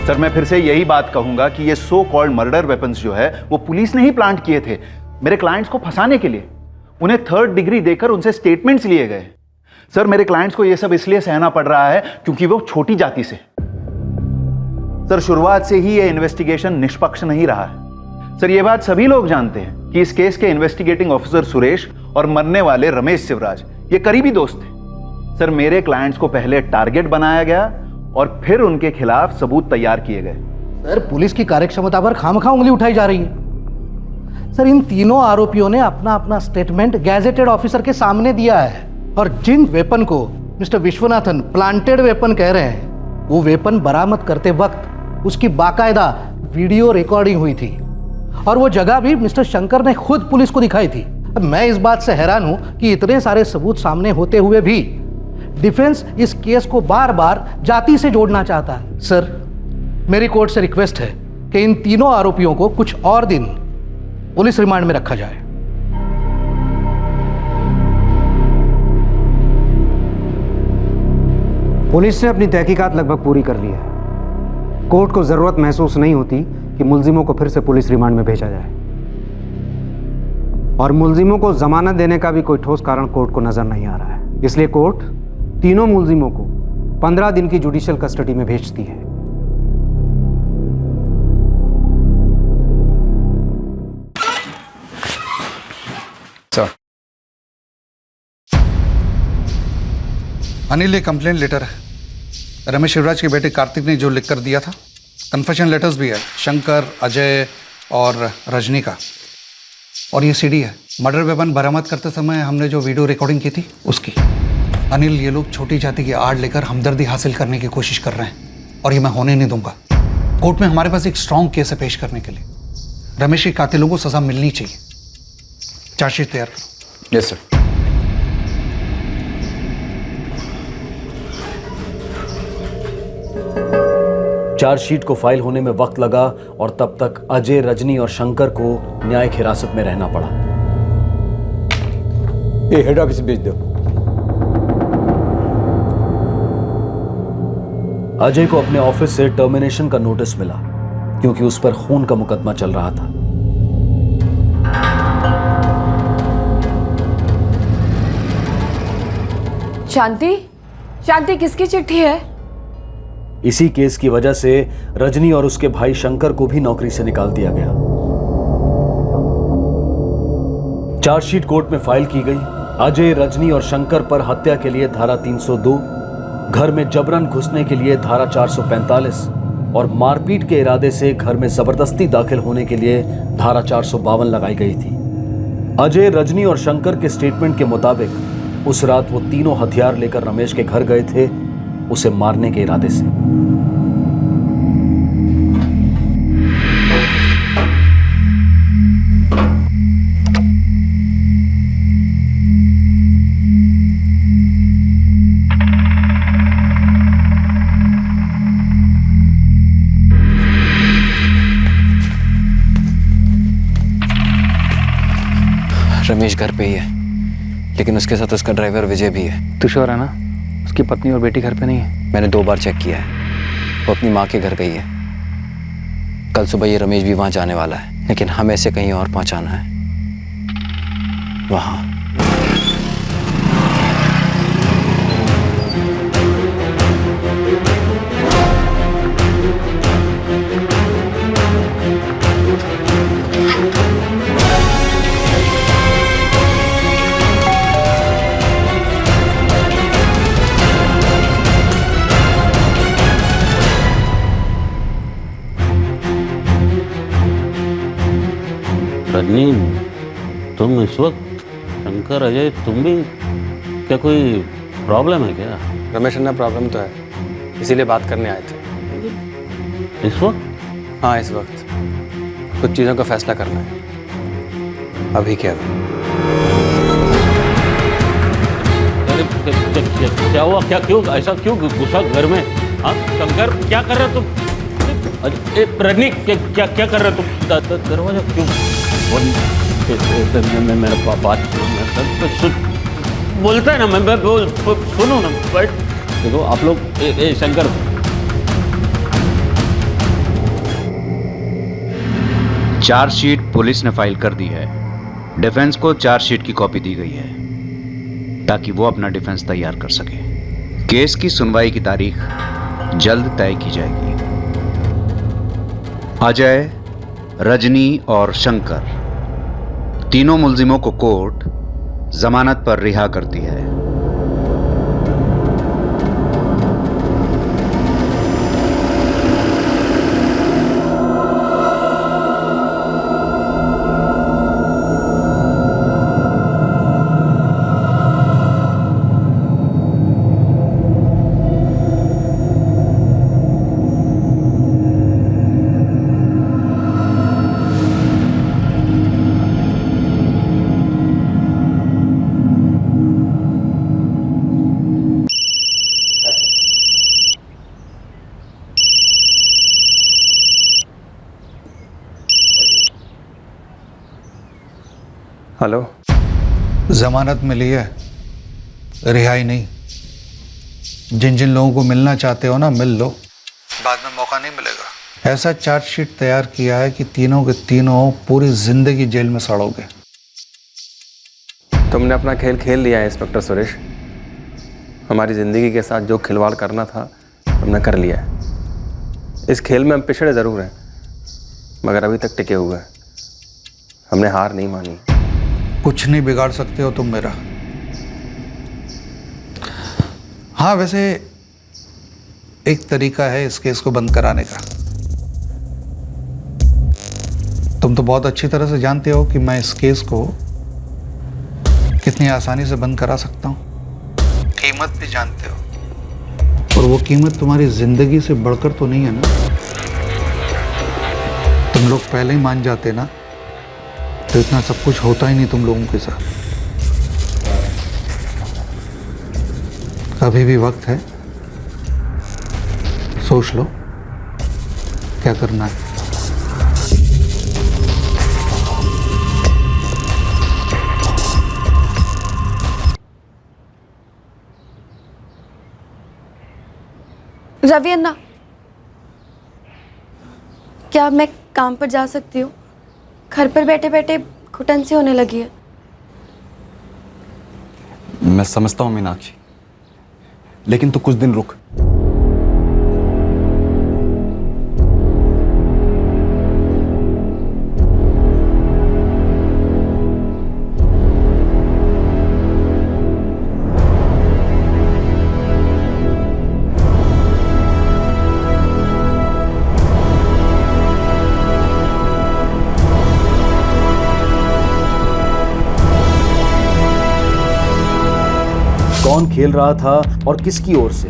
सर, मैं फिर से यही बात कहूंगा कि ये सो कॉल्ड मर्डर वेपन्स जो है वो पुलिस ने ही प्लांट किए थे मेरे क्लाइंट्स को फंसाने के लिए। उन्हें 3rd डिग्री देकर उनसे स्टेटमेंट्स लिए गए। सर, मेरे क्लाइंट्स को यह सब इसलिए सहना पड़ रहा है क्योंकि वो छोटी जाति से। सर, शुरुआत से ही यह इन्वेस्टिगेशन निष्पक्ष नहीं रहा है। सर, ये बात सभी लोग जानते हैं कि इस केस के इन्वेस्टिगेटिंग ऑफिसर सुरेश और मरने वाले रमेश शिवराज ये करीबी दोस्त थे। सर, मेरे क्लाइंट्स को पहले टारगेट बनाया गया और फिर उनके खिलाफ सबूत तैयार किए गए। सर, पुलिस की कार्यक्षमता पर खामखा उंगली उठाई जा रही है। सर, इन तीनों आरोपियों ने अपना अपना स्टेटमेंट गैजेटेड ऑफिसर के सामने दिया है और जिन वेपन को मिस्टर विश्वनाथन प्लांटेड वेपन कह रहे हैं वो वेपन बरामद करते वक्त उसकी बाकायदा वीडियो रिकॉर्डिंग हुई थी और वो जगह भी मिस्टर शंकर ने खुद पुलिस को दिखाई थी। अब मैं इस बात से हैरान हूं कि इतने सारे सबूत सामने होते हुए भी डिफेंस इस केस को बार बार जाति से जोड़ना चाहता है। सर, मेरी कोर्ट से रिक्वेस्ट है कि इन तीनों आरोपियों को कुछ और दिन पुलिस रिमांड में रखा जाए। पुलिस ने अपनी तहकीकात लगभग पूरी कर ली है। कोर्ट को जरूरत महसूस नहीं होती कि मुलजिमों को फिर से पुलिस रिमांड में भेजा जाए और मुलजिमों को जमानत देने का भी कोई ठोस कारण कोर्ट को नजर नहीं आ रहा है। इसलिए कोर्ट तीनों मुलजिमों को 15 दिन की जुडिशियल कस्टडी में भेजती है। सर, अनिल, ये कंप्लेंट लेटर है। रमेश शिवराज के बेटे कार्तिक ने जो लिख कर दिया था। कन्फेशन लेटर्स भी है, शंकर, अजय और रजनी का। और ये सीडी है, मर्डर वेपन बरामद करते समय हमने जो वीडियो रिकॉर्डिंग की थी उसकी। अनिल, ये लोग छोटी जाति की आड़ लेकर हमदर्दी हासिल करने की कोशिश कर रहे हैं और ये मैं होने नहीं दूंगा। कोर्ट में हमारे पास एक स्ट्रांग केस है पेश करने के लिए। रमेश के कातिलों को सजा मिलनी चाहिए। चार्जशीट तैयार करो। Yes sir. चार्जशीट को फाइल होने में वक्त लगा और तब तक अजय, रजनी और शंकर को न्यायिक हिरासत में रहना पड़ा। ये हेड ऑफिस भेज दो। अजय को अपने ऑफिस से टर्मिनेशन का नोटिस मिला क्योंकि उस पर खून का मुकदमा चल रहा था। शांति, शांति किसकी चिट्ठी है? इसी केस की वजह से रजनी और उसके भाई शंकर को भी नौकरी से निकाल दिया गया। चार्जशीट कोर्ट में फाइल की गई। अजय, रजनी और शंकर पर हत्या के लिए धारा 302, घर में जबरन घुसने के लिए धारा 445 और मारपीट के इरादे से घर में जबरदस्ती दाखिल होने के लिए धारा 452 लगाई गई थी। अजय, रजनी और शंकर के स्टेटमेंट के मुताबिक उस रात वो तीनों हथियार लेकर रमेश के घर गए थे, उसे मारने के इरादे से। रमेश घर पे ही है, लेकिन उसके साथ उसका ड्राइवर विजय भी है। तू श्योर है ना? उसकी पत्नी और बेटी घर पे नहीं है? मैंने 2 बार चेक किया है। वो अपनी माँ के घर गई है। कल सुबह ये रमेश भी वहाँ जाने वाला है, लेकिन हमें इसे कहीं और पहुँचाना है, वहाँ। रजनी, तुम इस वक्त, शंकर, अजय, तुम भी, क्या कोई प्रॉब्लम है क्या? रमेश अन्ना, प्रॉब्लम तो है, इसीलिए बात करने आए थे। इस वक्त? हाँ, इस वक्त कुछ चीज़ों का फैसला करना है। अभी क्या? अरे क्या हुआ? क्या, क्यों ऐसा, क्यों गुस्सा घर में? हाँ शंकर, क्या कर रहे तुम? रजनी, क्या कर रहे तुम? दरवाजा क्यों? मेरा बात बोलता है ना, मैं सुनो ना। बट देखो आप लोग, शंकर, चार्जशीट पुलिस ने फाइल कर दी है। डिफेंस को चार्जशीट की कॉपी दी गई है ताकि वो अपना डिफेंस तैयार कर सके। केस की सुनवाई की तारीख जल्द तय की जाएगी। अजय, रजनी और शंकर, तीनों मुल्जिमों को कोर्ट जमानत पर रिहा करती है। हेलो। जमानत मिली है, रिहाई नहीं। जिन जिन लोगों को मिलना चाहते हो ना, मिल लो, बाद में मौका नहीं मिलेगा। ऐसा चार्जशीट तैयार किया है कि तीनों के तीनों पूरी जिंदगी जेल में सड़ोगे। तुमने अपना खेल खेल लिया है इंस्पेक्टर सुरेश। हमारी ज़िंदगी के साथ जो खिलवाड़ करना था तुमने कर लिया है। इस खेल में हम पिछड़े ज़रूर हैं, मगर अभी तक टिके हुए हैं। हमने हार नहीं मानी। कुछ नहीं बिगाड़ सकते हो तुम मेरा। हाँ, वैसे एक तरीका है इस केस को बंद कराने का। तुम तो बहुत अच्छी तरह से जानते हो कि मैं इस केस को कितनी आसानी से बंद करा सकता हूं। कीमत भी जानते हो, और वो कीमत तुम्हारी जिंदगी से बढ़कर तो नहीं है ना। तुम लोग पहले ही मान जाते ना, तो इतना सब कुछ होता ही नहीं तुम लोगों के साथ। अभी भी वक्त है, सोच लो क्या करना है। रवि अन्ना, क्या मैं काम पर जा सकती हूँ? घर पर बैठे बैठे घुटन सी होने लगी है। मैं समझता हूँ मीनाक्षी, लेकिन तू कुछ दिन रुक। कौन खेल रहा था और किसकी ओर से?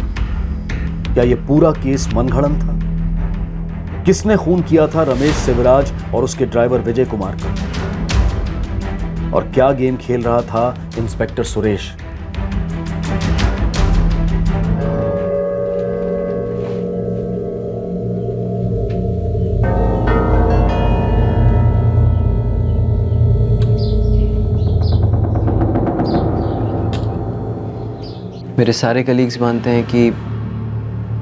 क्या यह पूरा केस मनगढ़ंत था? किसने खून किया था रमेश शिवराज और उसके ड्राइवर विजय कुमार को? और क्या गेम खेल रहा था इंस्पेक्टर सुरेश? मेरे सारे कलीग्स मानते हैं कि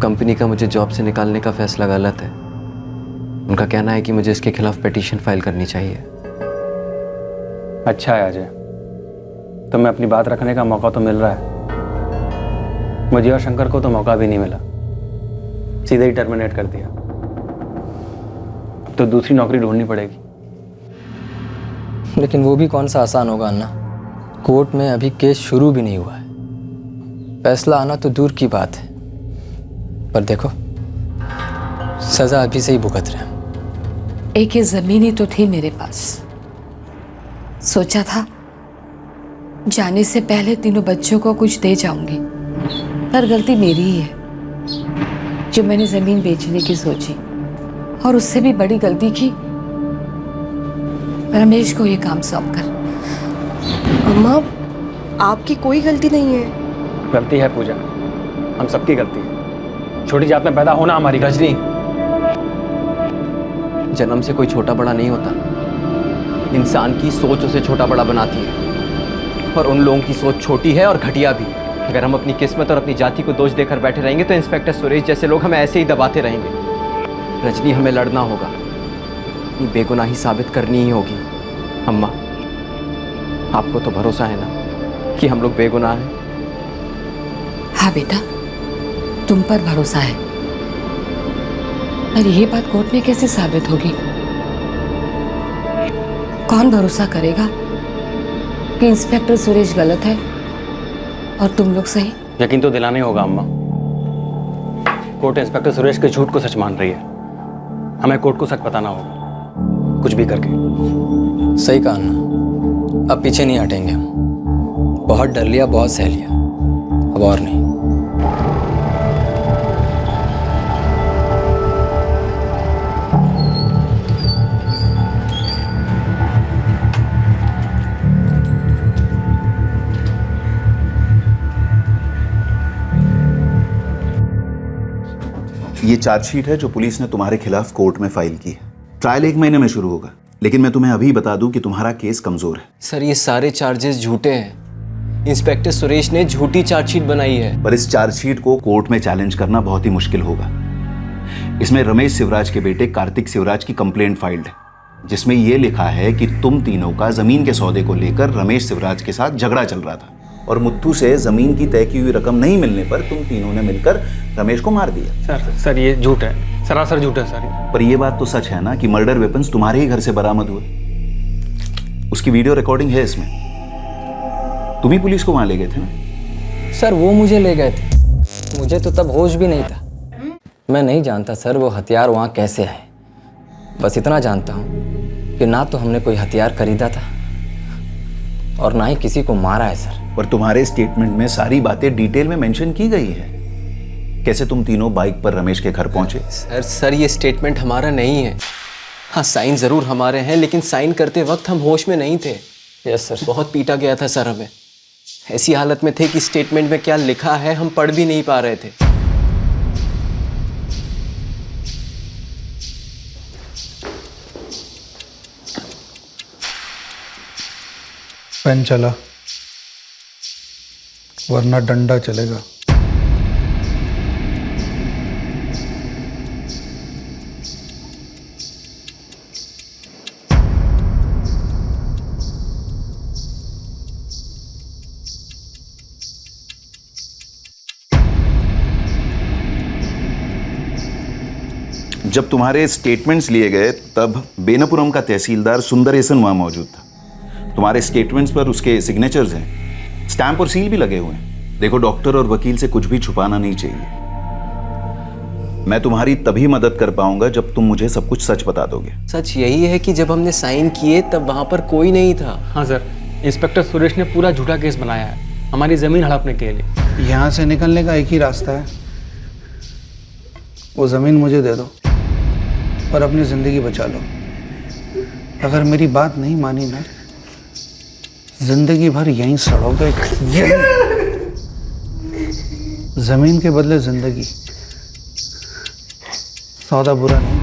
कंपनी का मुझे जॉब से निकालने का फैसला गलत है। उनका कहना है कि मुझे इसके खिलाफ पिटीशन फाइल करनी चाहिए। अच्छा है अजय, तुम्हें अपनी बात रखने का मौका तो मिल रहा है। मुझे और शंकर को तो मौका भी नहीं मिला, सीधे ही टर्मिनेट कर दिया। अब तो दूसरी नौकरी ढूंढनी पड़ेगी। लेकिन वो भी कौन सा आसान होगा अन्ना। कोर्ट में अभी केस शुरू भी नहीं हुआ है, फैसला आना तो दूर की बात है। पर देखो, सजा अभी से ही भुगत रहे हैं। एक ये जमीन ही तो थी मेरे पास। सोचा था जाने से पहले तीनों बच्चों को कुछ दे जाऊंगी, पर गलती मेरी ही है जो मैंने जमीन बेचने की सोची। और उससे भी बड़ी गलती की रमेश को ये काम सौंप कर। अम्मा, आपकी कोई गलती नहीं है। गलती है पूजा, हम सबकी गलती है। छोटी जात में पैदा होना हमारी रजनी, जन्म से कोई छोटा बड़ा नहीं होता। इंसान की सोच उसे छोटा बड़ा बनाती है, और उन लोगों की सोच छोटी है और घटिया भी। अगर हम अपनी किस्मत और अपनी जाति को दोष देकर बैठे रहेंगे तो इंस्पेक्टर सुरेश जैसे लोग हमें ऐसे ही दबाते रहेंगे। रजनी, हमें लड़ना होगा, अपनी बेगुनाही साबित करनी ही होगी। अम्मा, आपको तो भरोसा है ना कि हम लोग बेगुनाह हैं? हाँ बेटा, तुम पर भरोसा है, पर यह बात कोर्ट में कैसे साबित होगी? कौन भरोसा करेगा कि इंस्पेक्टर सुरेश गलत है और तुम लोग सही? यकीन तो दिलाना ही होगा अम्मा। कोर्ट इंस्पेक्टर सुरेश के झूठ को सच मान रही है। हमें कोर्ट को सच बताना होगा, कुछ भी करके। सही कहा अन्ना, अब पीछे नहीं हटेंगे हम। बहुत डर लिया, बहुत सह लिया, अब और नहीं। ये चार्जशीट है जो पुलिस ने तुम्हारे खिलाफ कोर्ट में फाइल की है। ट्रायल 1 महीने में शुरू होगा, लेकिन मैं तुम्हें अभी बता दूं कि तुम्हारा केस कमजोर है। सर, ये सारे चार्जेस झूठे हैं। इंस्पेक्टर सुरेश ने झूठी चार्जशीट बनाई है। पर इस चार्जशीट को कोर्ट में चैलेंज करना बहुत ही मुश्किल होगा। इसमें रमेश शिवराज के बेटे कार्तिक शिवराज की कंप्लेंट फाइल्ड है, जिसमें यह लिखा है कि तुम तीनों का जमीन के सौदे को लेकर रमेश शिवराज के साथ झगड़ा चल रहा था, और मुत्थू से जमीन की तय की हुई रकम नहीं मिलने पर तुम तीनों ने मिलकर रमेश को मार दिया। सर ये झूठ है, सरासर झूठ है सर। पर यह बात तो सच है ना कि मर्डर वेपन्स तुम्हारे ही घर से बरामद हुए। उसकी वीडियो रिकॉर्डिंग है इसमें। तुम ही पुलिस को वहां ले गए थे ना? सर वो मुझे ले गए थे, मुझे तो तब होश भी नहीं था। मैं नहीं जानता सर वो हथियार वहाँ कैसे आए। बस इतना जानता हूँ कि ना तो हमने कोई हथियार खरीदा था और ना ही किसी को मारा है सर। पर तुम्हारे स्टेटमेंट में सारी बातें डिटेल में मेंशन की गई है। कैसे तुम तीनों बाइक पर रमेश के घर पहुंचे? सर ये स्टेटमेंट हमारा नहीं है। हाँ, साइन जरूर हमारे हैं, लेकिन साइन करते वक्त हम होश में नहीं थे। Yes sir. बहुत पीटा गया था सर हमें। ऐसी हालत में थे कि स्टेटमेंट में क्या लिखा है हम पढ़ भी नहीं पा रहे थे। पेन चला, वरना डंडा चलेगा। जब तुम्हारे स्टेटमेंट्स लिए गए तब बेनापुरम का तहसीलदार सुंदरेसन वहाँ मौजूद था। तुम्हारे स्टेटमेंट्स पर उसके सिग्नेचर्स हैं, स्टैंप और सील भी लगे हुए हैं। देखो, डॉक्टर और वकील से कुछ भी छुपाना नहीं चाहिए। मैं तुम्हारी तभी मदद कर पाऊंगा जब तुम मुझे सब कुछ सच बता दोगे। सच यही है कि जब हमने साइन किए तब वहां पर कोई नहीं था। हाँ सर, इंस्पेक्टर सुरेश ने पूरा झूठा केस बनाया है हमारी ज़मीन हड़पने के लिए। यहाँ से निकलने का एक ही रास्ता है, वो ज़मीन मुझे दे दो और अपनी ज़िंदगी बचा लो। अगर मेरी बात नहीं मानी ना, जिंदगी भर यहीं सड़ोगे। ज़मीन के बदले ज़िंदगी, सौदा बुरा नहीं।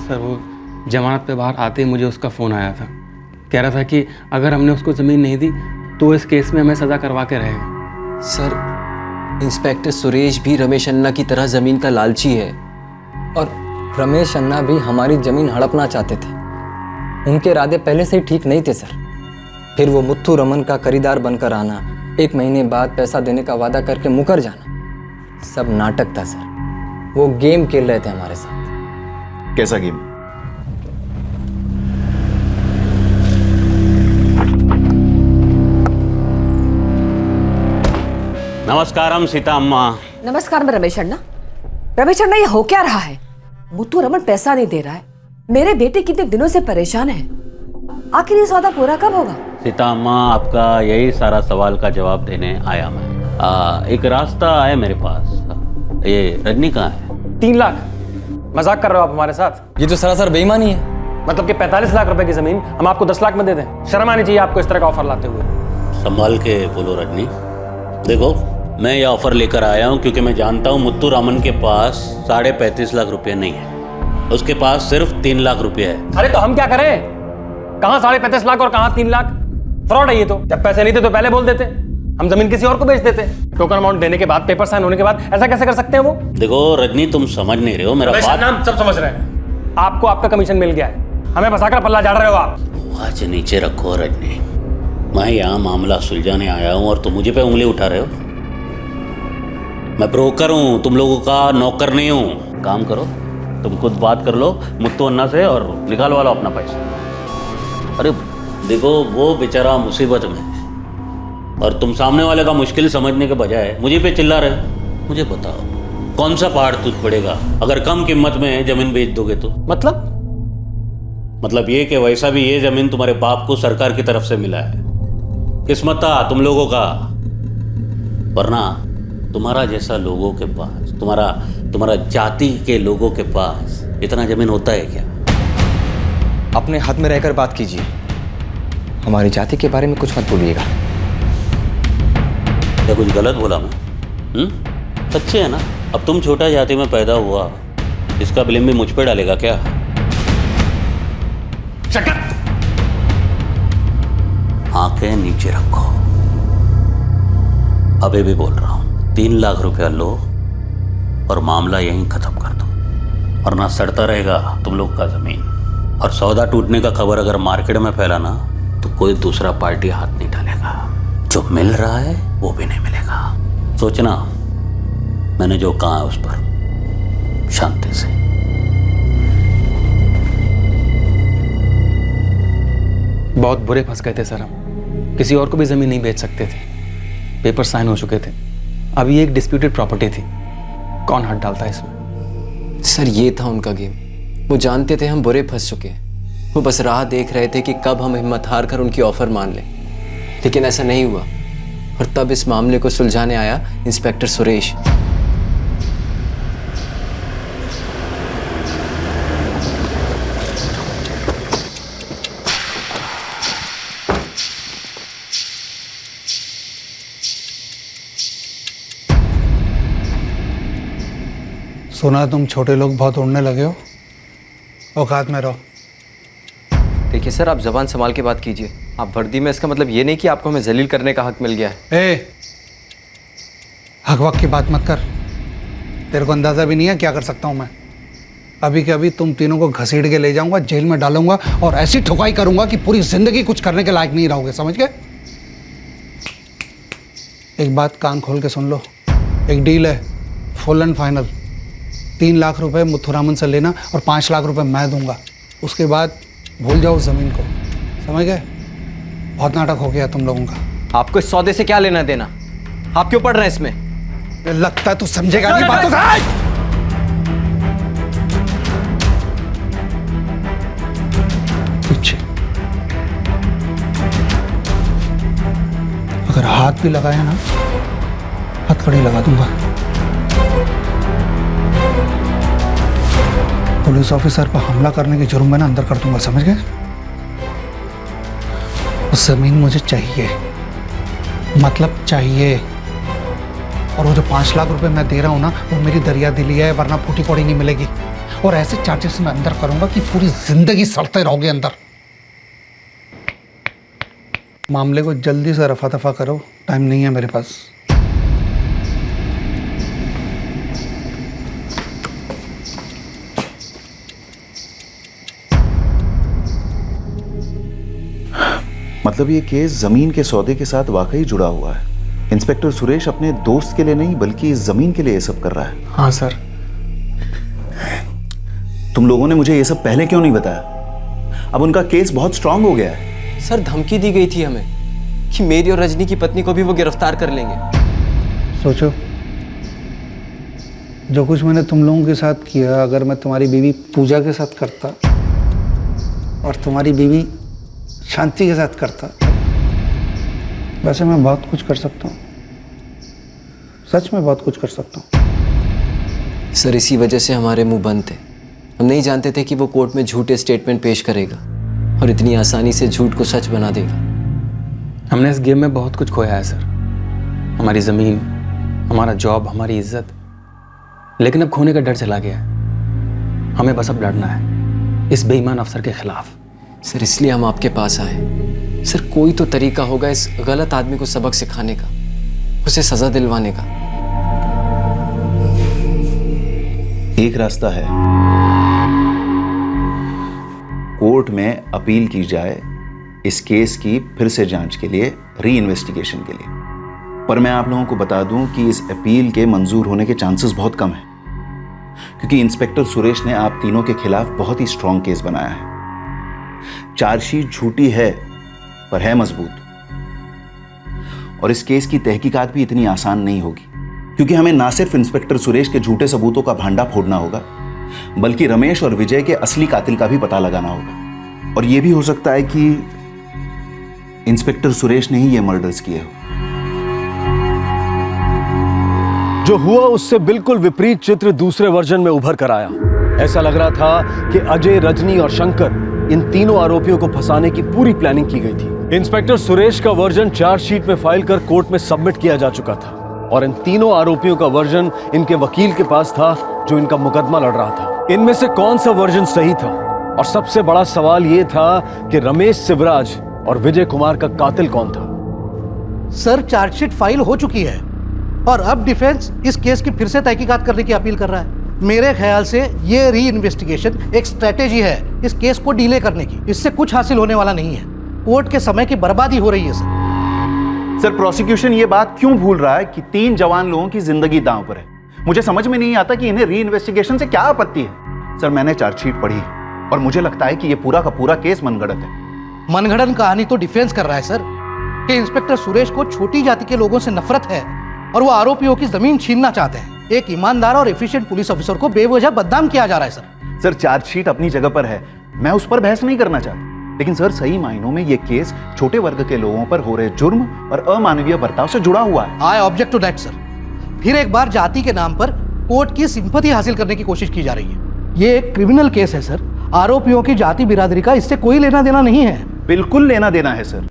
सर, वो जमानत पे बाहर आते ही मुझे उसका फ़ोन आया था, कह रहा था कि अगर हमने उसको ज़मीन नहीं दी तो इस केस में हमें सज़ा करवा के रहेगा। सर, इंस्पेक्टर सुरेश भी रमेश अन्ना की तरह ज़मीन का लालची है। और रमेश अन्ना भी हमारी ज़मीन हड़पना चाहते थे। उनके इरादे पहले से ही ठीक नहीं थे सर। फिर वो मुत्थू रमन का खरीदार बनकर आना, 1 महीने बाद पैसा देने का वादा करके मुकर जाना, सब नाटक था सर। वो गेम खेल रहे थे हमारे साथ। कैसा गेम? नमस्कारम सीता अम्मा। नमस्कार मैं रमेश अण्णा। रमेश अण्णा, ये हो क्या रहा है? मुत्तू रमन पैसा नहीं दे रहा है, मेरे बेटे कितने दिनों से परेशान है। आखिर ये सौदा पूरा कब होगा? सीता अम्मा, आपका यही सारा सवाल का जवाब देने आया मैं। एक रास्ता है मेरे पास। ये रजनी कहाँ है? 3 लाख? मजाक कर रहे हो आप हमारे साथ? ये तो सरासर बेईमानी है। मतलब कि 45 लाख रुपए की ज़मीन हम आपको 10 लाख में दे दें? शर्म आनी चाहिए आपको इस तरह का ऑफर लाते हुए। संभाल के बोलो रजनी। देखो, मैं ये ऑफर लेकर आया हूँ क्योंकि मैं जानता हूँ मुत्तू रामन के पास 35.5 लाख रुपए नहीं है, उसके पास सिर्फ 3 लाख रुपए है। अरे तो हम क्या करें? कहाँ 35.5 लाख और कहाँ 3 लाख? फ्रॉड है ये तो। जब पैसे नहीं थे तो पहले बोल देते, हम जमीन किसी और को बेच देते। टोकन अमाउंट देने के बाद, पेपर साइन होने के बाद ऐसा कैसे कर सकते हैं वो? देखो रजनी, तुम समझ नहीं रहे हो मेरा बात। नाम सब समझ रहे हैं। आपको आपका कमीशन मिल गया है, हमें फंसाकर पल्ला झाड़ रहे हो आप। आज नीचे रखो रजनी, मैं यहाँ मामला सुलझाने आया हूँ और तुम मुझे पे उंगली उठा रहे हो। मैं ब्रोकर हूँ, तुम लोगों का नौकर नहीं हूँ। काम करो, तुम खुद बात कर लो मुत्तू अन्ना से और निकालवा लो अपना पैसा। अरे देखो, वो बेचारा मुसीबत में है और तुम सामने वाले का मुश्किल समझने के बजाय मुझे पे चिल्ला रहे हो। मुझे बताओ, कौन सा पहाड़ टूट पड़ेगा अगर कम कीमत में जमीन बेच दोगे तो? मतलब ये कि वैसा भी ये जमीन तुम्हारे बाप को सरकार की तरफ से मिला है। किस्मत था तुम लोगों का, वरना तुम्हारा जैसा लोगों के पास, तुम्हारा जाति के लोगों के पास इतना जमीन होता है क्या? अपने हाथ में रहकर बात कीजिए, हमारी जाति के बारे में कुछ मत बोलिएगा। क्या कुछ गलत बोला मैं? सच्चे है ना? अब तुम छोटा जाति में पैदा हुआ, इसका ब्लेम भी मुझ पे डालेगा क्या? आंखें नीचे रखो, अभी भी बोल रहा हूं। 3 लाख रुपया लो और मामला यहीं खत्म कर दो, वरना सड़ता रहेगा तुम लोग का जमीन। और सौदा टूटने का खबर अगर मार्केट में फैला ना, तो कोई दूसरा पार्टी हाथ नहीं डालेगा। जो मिल रहा है वो भी नहीं मिलेगा। सोचना, मैंने जो कहा है उस पर शांति से। बहुत बुरे फंस गए थे सर हम, किसी और को भी जमीन नहीं बेच सकते थे, पेपर साइन हो चुके थे। अभी एक डिस्प्यूटेड प्रॉपर्टी थी, कौन हाथ डालता है इसमें? सर, ये था उनका गेम। वो जानते थे हम बुरे फंस चुके हैं, वो बस राह देख रहे थे कि कब हम हिम्मत हार कर उनकी ऑफर मान लें। लेकिन ऐसा नहीं हुआ और तब इस मामले को सुलझाने आया इंस्पेक्टर सुरेश। सुना तुम छोटे लोग बहुत उड़ने लगे हो, औकात में रहो। देखिए सर, आप जबान संभाल के बात कीजिए। आप वर्दी में, इसका मतलब ये नहीं कि आपको हमें जलील करने का हक मिल गया है। हक वक्त की बात मत कर, तेरे को अंदाज़ा भी नहीं है क्या कर सकता हूँ मैं। अभी के अभी तुम तीनों को घसीट के ले जाऊंगा, जेल में डालूंगा और ऐसी ठुकाई करूंगा कि पूरी जिंदगी कुछ करने के लायक नहीं रहोगे, समझ गए? एक बात कान खोल के सुन लो, एक डील है, फुल एंड फाइनल। 3 लाख रुपए मुथुरामन से लेना और 5 लाख रुपए मैं दूंगा। उसके बाद भूल जाओ ज़मीन को, समझ गए? बहुत नाटक हो गया तुम लोगों का। आपको इस सौदे से क्या लेना देना? आप क्यों पढ़ रहे हैं इसमें? लगता है तू समझेगा नहीं बातों का। पीछे अगर हाथ भी लगाया ना, हथकड़ी लगा दूंगा। पुलिस ऑफिसर पर हमला करने के जुर्म में ना अंदर कर दूंगा, समझ गए? उस जमीन मुझे चाहिए, मतलब चाहिए। और वो जो 5 लाख रुपए मैं दे रहा हूं ना, वो मेरी दरिया दिली है, वरना फूटी कौड़ी नहीं मिलेगी। और ऐसे चार्जेस मैं अंदर करूंगा कि पूरी जिंदगी सड़ते रहोगे अंदर। मामले को जल्दी से रफा दफा करो, टाइम नहीं है मेरे पास। मतलब ये केस जमीन के सौदे के साथ वाकई जुड़ा हुआ है। इंस्पेक्टर सुरेश अपने दोस्त के लिए नहीं बल्कि इस जमीन के लिए ये सब कर रहा है। हाँ सर। तुम लोगों ने मुझे ये सब पहले क्यों नहीं बताया? अब उनका केस बहुत स्ट्रांग हो गया है। सर धमकी दी गई थी हमें कि मेरी और रजनी की पत्नी को भी वो गिरफ्तार कर लेंगे। सोचो, जो कुछ मैंने तुम लोगों के साथ किया, अगर मैं तुम्हारी बीवी पूजा के साथ करता और तुम्हारी बीवी शांति के साथ करता, वैसे मैं बहुत कुछ कर सकता हूँ। सच में बहुत कुछ कर सकता हूँ। सर इसी वजह से हमारे मुंह बंद थे। हम नहीं जानते थे कि वो कोर्ट में झूठे स्टेटमेंट पेश करेगा और इतनी आसानी से झूठ को सच बना देगा। हमने इस गेम में बहुत कुछ खोया है सर, हमारी ज़मीन, हमारा जॉब, हमारी इज्जत। लेकिन अब खोने का डर चला गया है। हमें बस अब लड़ना है इस बेईमान अफसर के खिलाफ। सर इसलिए हम आपके पास आए। सर कोई तो तरीका होगा इस गलत आदमी को सबक सिखाने का, उसे सजा दिलवाने का। एक रास्ता है, कोर्ट में अपील की जाए इस केस की फिर से जांच के लिए, री इन्वेस्टिगेशन के लिए। पर मैं आप लोगों को बता दूं कि इस अपील के मंजूर होने के चांसेस बहुत कम हैं, क्योंकि इंस्पेक्टर सुरेश ने आप तीनों के खिलाफ बहुत ही स्ट्रांग केस बनाया है। चार्जशीट झूठी है पर है मजबूत, और इस केस की तहकीकात भी इतनी आसान नहीं होगी, क्योंकि हमें ना सिर्फ इंस्पेक्टर सुरेश के झूठे सबूतों का भांडा फोड़ना होगा, बल्कि रमेश और विजय के असली कातिल का भी पता लगाना होगा। और यह भी हो सकता है कि इंस्पेक्टर सुरेश ने ही ये मर्डर्स किए हो। जो हुआ उससे बिल्कुल विपरीत चित्र दूसरे वर्जन में उभर कर आया। ऐसा लग रहा था कि अजय, रजनी और शंकर, इन तीनों आरोपियों को फंसाने की पूरी प्लानिंग की गई थी। इंस्पेक्टर सुरेश का वर्जन चार्जशीट में फाइल कर कोर्ट में सबमिट किया जा चुका था, और इन तीनों आरोपियों का वर्जन इनके वकील के पास था जो इनका मुकदमा लड़ रहा था। इनमें से कौन सा वर्जन सही था? और सबसे बड़ा सवाल यह था कि रमेश शिवराज और विजय कुमार का कातिल कौन था? सर चार्जशीट फाइल हो चुकी है और अब डिफेंस इस केस की फिर से तहकीकात करने की अपील कर रहा है। मेरे ख्याल से ये री इन्वेस्टिगेशन एक स्ट्रेटेजी है इस केस को डीले करने की। इससे कुछ हासिल होने वाला नहीं है, कोर्ट के समय की बर्बादी हो रही है। सर प्रोसिक्यूशन ये बात क्यों भूल रहा है कि 3 जवान लोगों की जिंदगी दांव पर है? मुझे समझ में नहीं आता कि इन्हें री इन्वेस्टिगेशन से क्या आपत्ति है। सर मैंने चार्जशीट पढ़ी और मुझे लगता है कि ये पूरा का पूरा केस मनगढ़ंत है। मनगढ़ंत कहानी तो डिफेंस कर रहा है सर कि इंस्पेक्टर सुरेश को छोटी जाति के लोगों से नफरत है और वो आरोपियों की जमीन छीनना चाहते हैं। एक ईमानदार और एफिशिएंट पुलिस ऑफिसर को बेवजह बदनाम किया जा रहा है सर। सर चार्जशीट अपनी जगह पर है, मैं उस पर बहस नहीं करना चाहता, लेकिन सर सही मायनों में ये केस छोटे वर्ग के लोगों पर हो रहे जुर्म और अमानवीय बर्ताव से जुड़ा हुआ है। I object to that sir. फिर एक बार जाति के नाम पर कोर्ट की सिंपैथी हासिल करने की कोशिश की जा रही है। ये एक क्रिमिनल केस है सर। आरोपियों की जाति बिरादरी का इससे कोई लेना देना नहीं है। बिल्कुल लेना देना है सर।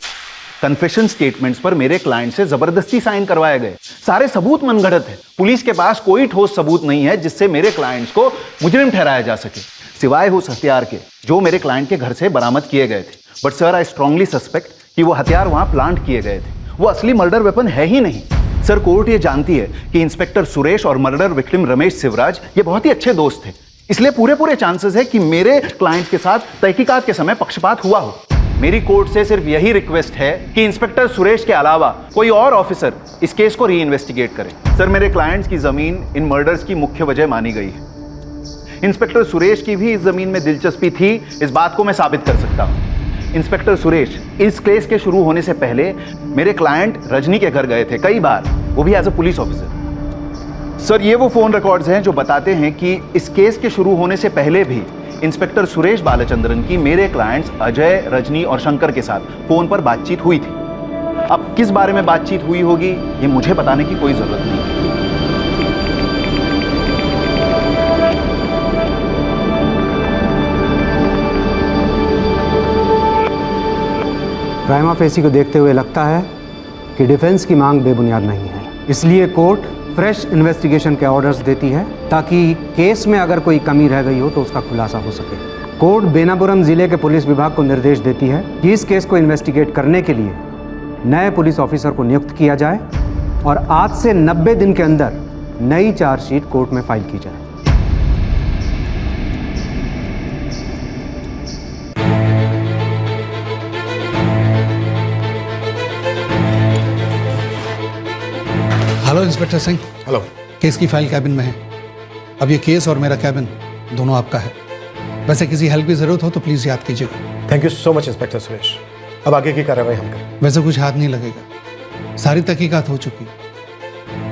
कन्फेशन स्टेटमेंट्स पर मेरे क्लाइंट से जबरदस्ती साइन करवाए गए, सारे सबूत मनगढ़ंत है। पुलिस के पास कोई ठोस सबूत नहीं है जिससे मेरे क्लाइंट्स को मुजरिम ठहराया जा सके, सिवाय उस हथियार के जो मेरे क्लाइंट के घर से बरामद किए गए थे। But sir I strongly suspect कि वो हथियार वहां प्लांट किए गए थे, वो असली मर्डर वेपन है ही नहीं। सर कोर्ट ये जानती है कि इंस्पेक्टर सुरेश और मर्डर विक्टिम रमेश शिवराज ये बहुत ही अच्छे दोस्त थे, इसलिए पूरे चांसेस है कि मेरे क्लाइंट के साथ तहकीकात के समय पक्षपात हुआ हो। मेरी कोर्ट से सिर्फ यही रिक्वेस्ट है कि इंस्पेक्टर सुरेश के अलावा कोई और ऑफिसर इस केस को री इन्वेस्टिगेट करे। सर मेरे क्लाइंट्स की जमीन इन मर्डर्स की मुख्य वजह मानी गई है। इंस्पेक्टर सुरेश की भी इस जमीन में दिलचस्पी थी, इस बात को मैं साबित कर सकता हूं। इंस्पेक्टर सुरेश इस केस के शुरू होने से पहले मेरे क्लाइंट रजनी के घर गए थे कई बार, वो भी as a police officer. Sir, ये वो फोन रिकॉर्ड्स हैं जो बताते हैं कि इस केस के शुरू होने से पहले भी इंस्पेक्टर सुरेश बालचंद्रन की मेरे क्लाइंट्स अजय, रजनी और शंकर के साथ फोन पर बातचीत हुई थी। अब किस बारे में बातचीत हुई होगी ये मुझे बताने की कोई जरूरत नहीं। प्राइमा फेसी को देखते हुए लगता है कि डिफेंस की मांग बेबुनियाद नहीं है, इसलिए कोर्ट फ्रेश इन्वेस्टिगेशन के ऑर्डर्स देती है ताकि केस में अगर कोई कमी रह गई हो तो उसका खुलासा हो सके। कोर्ट बेनापुरम जिले के पुलिस विभाग को निर्देश देती है कि इस केस को इन्वेस्टिगेट करने के लिए नए पुलिस ऑफिसर को नियुक्त किया जाए और आज से 90 दिन के अंदर नई चार्जशीट कोर्ट में फाइल की जाए। Hello inspector Singh. Hello. Case की फाइल कैबिन में है। अब ये केस और मेरा कैबिन दोनों आपका है। वैसे किसी हेल्प की जरूरत हो तो प्लीज याद कीजिएगा। Thank you so much inspector Suresh. अब आगे की कार्रवाई हम करें। वैसे कुछ हाथ नहीं लगेगा, सारी तहकीकात हो चुकी है।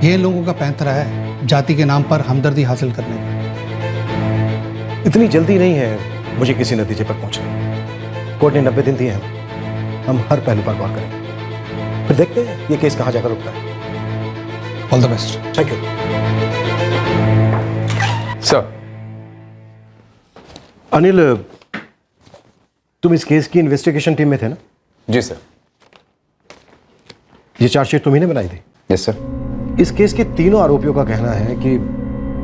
ये इन लोगों का पैंतरा है जाति के नाम पर हमदर्दी हासिल करने का। इतनी जल्दी नहीं है मुझे किसी नतीजे पर पहुंचने। कोर्ट ने 90 दिन दिए हैं, हम हर पहलू पर गौर करेंगे, फिर देखते हैं ये केस कहां जाकर रुकता है। All the best. Thank you sir. Anil, तुम इस केस की इन्वेस्टिगेशन टीम में थे ना? जी सर। ये चार्जशीट तुम्ही ने बनाई थी? Yes sir. इस केस के तीनों आरोपियों का कहना है कि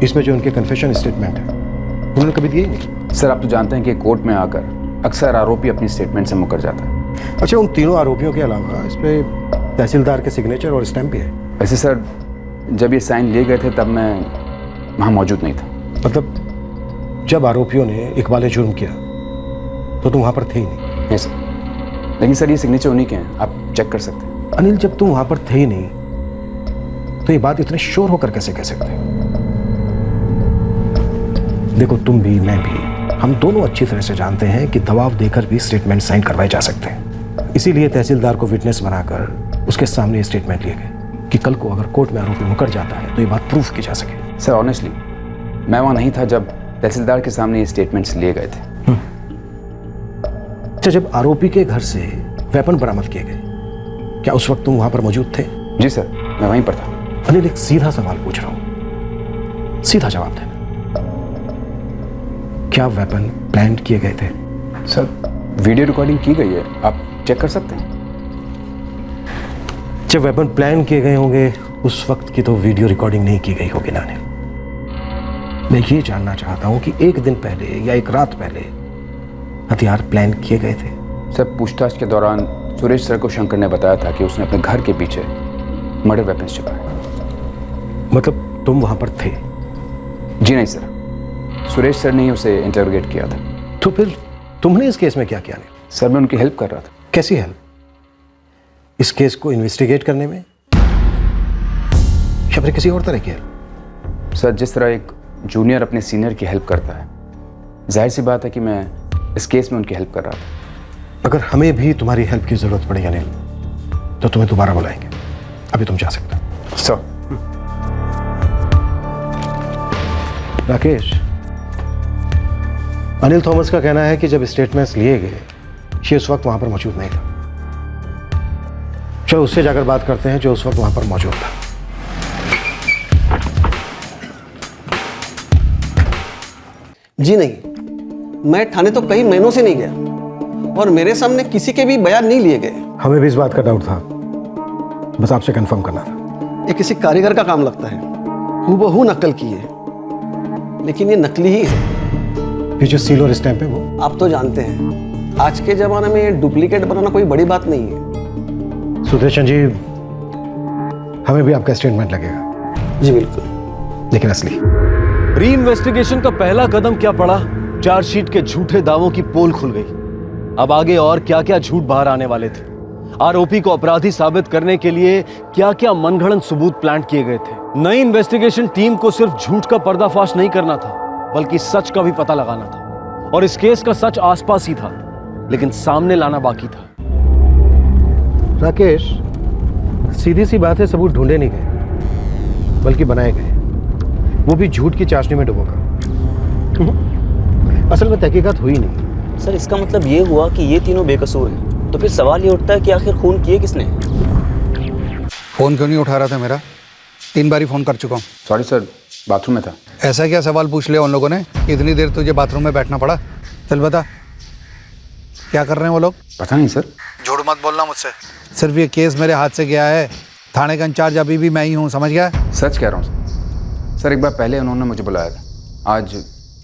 इसमें जो उनके कन्फेशन स्टेटमेंट है उन्होंने कभी दिए ही नहीं। सर, आप तो जानते हैं कि कोर्ट में आकर अक्सर आरोपी अपनी स्टेटमेंट से मुकर जाता है। अच्छा, उन तीनों आरोपियों के अलावा इस पे तहसीलदार के सिग्नेचर और स्टैम्प भी है। वैसे सर, जब ये साइन लिए गए थे तब मैं वहाँ मौजूद नहीं था। मतलब जब आरोपियों ने इकबाल जुर्म किया तो तुम वहाँ पर थे ही नहीं? Yes sir. लेकिन सर, ये सिग्नेचर उन्हीं के हैं, आप चेक कर सकते हैं। अनिल, जब तुम वहाँ पर थे ही नहीं तो ये बात इतने श्योर होकर कैसे कह सकते? देखो, तुम भी मैं भी, हम दोनों अच्छी तरह से जानते हैं कि दबाव देकर भी स्टेटमेंट साइन करवाए जा सकते हैं। इसीलिए तहसीलदार को विटनेस बनाकर उसके सामने ये स्टेटमेंट लिए गए कि कल को अगर कोर्ट में आरोपी मुकर जाता है तो ये बात प्रूफ की जा सके। सर, ऑनेस्टली मैं वहाँ नहीं था जब तहसीलदार के सामने ये स्टेटमेंट्स लिए गए थे। अच्छा, जब आरोपी के घर से वेपन बरामद किए गए, क्या उस वक्त तुम वहां पर मौजूद थे? जी सर, मैं वहीं पर था। अनिल, एक सीधा सवाल पूछ रहा हूं, सीधा जवाब देना। क्या वेपन प्लान किए गए थे? सर, वीडियो रिकॉर्डिंग की गई है, आप चेक कर सकते हैं। जब वेपन प्लान किए गए होंगे उस वक्त की तो वीडियो रिकॉर्डिंग नहीं की गई होगी ना अनिल। मैं ये जानना चाहता हूं कि एक दिन पहले या एक रात पहले हथियार प्लान किए गए थे? सर, पूछताछ के दौरान सुरेश सर को शंकर ने बताया था कि उसने अपने घर के पीछे मर्डर वेपन्स छिपाए। मतलब तुम वहां पर थे? जी नहीं सर, सुरेश सर ने ही उसे इंटरोगेट किया था। तो फिर तुमने इस केस में क्या किया? सर, मैं उनकी हेल्प कर रहा था। कैसी हेल्प? इस केस को इन्वेस्टिगेट करने में या फिर किसी और तरह की हेल्प? सर, जिस तरह एक जूनियर अपने सीनियर की हेल्प करता है, जाहिर सी बात है कि मैं इस केस में उनकी हेल्प कर रहा था। अगर हमें भी तुम्हारी हेल्प की जरूरत पड़े अनिल तो तुम्हें दोबारा बुलाएंगे। अभी तुम जा सकते हो। सर। राकेश, अनिल थॉमस का कहना है कि जब स्टेटमेंट्स लिए गए ये उस वक्त वहां पर मौजूद नहीं था। चलो उससे जाकर बात करते हैं जो उस वक्त वहां पर मौजूद था। जी नहीं, मैं थाने तो कई महीनों से नहीं गया और मेरे सामने किसी के भी बयान नहीं लिए गए। हमें भी इस बात का डाउट था, बस आपसे कंफर्म करना था। ये किसी कारीगर का काम लगता है, हूबहू नकल की है, लेकिन ये नकली ही है। ये जो सील और स्टैंप है वो? आप तो जानते हैं आज के जमाने में डुप्लीकेट बनाना कोई बड़ी बात नहीं है। सुदर्शन जी, हमें भी आपका स्टेटमेंट लगेगा। जी बिल्कुल, लेकिन असली। री इन्वेस्टिगेशन का पहला कदम क्या पड़ा? चार्जशीट के झूठे दावों की पोल खुल गई। अब आगे और क्या क्या झूठ बाहर आने वाले थे? आरोपी को अपराधी साबित करने के लिए क्या क्या मनगढ़ंत सबूत प्लांट किए गए थे? नई इन्वेस्टिगेशन टीम को सिर्फ झूठ का पर्दाफाश नहीं करना था, बल्कि सच का भी पता लगाना था। और इस केस का सच आसपास ही था, लेकिन सामने लाना बाकी था। राकेश, सीधी सी बात है, सबूत ढूंढे नहीं गए बल्कि बनाए गए, वो भी झूठ की चाशनी में डुबोकर। असल में तहकीकात हुई नहीं। सर, इसका मतलब ये हुआ कि ये तीनों बेकसूर हैं। तो फिर सवाल ये उठता है कि आखिर खून किए किसने? फ़ोन क्यों नहीं उठा रहा था मेरा? 3 बार फ़ोन कर चुका हूँ। सॉरी सर, बाथरूम में था। ऐसा क्या सवाल पूछ लिया उन लोगों ने? इतनी देर तुझे बाथरूम में बैठना पड़ा? चल बता, क्या कर रहे हैं वो लोग? पता नहीं सर। झूठ मत बोलना मुझसे। सिर्फ ये केस मेरे हाथ से गया है, थाने का इंचार्ज अभी भी मैं ही हूँ, समझ गया? सच कह रहा हूँ सर। सर, एक बार पहले उन्होंने मुझे बुलाया था,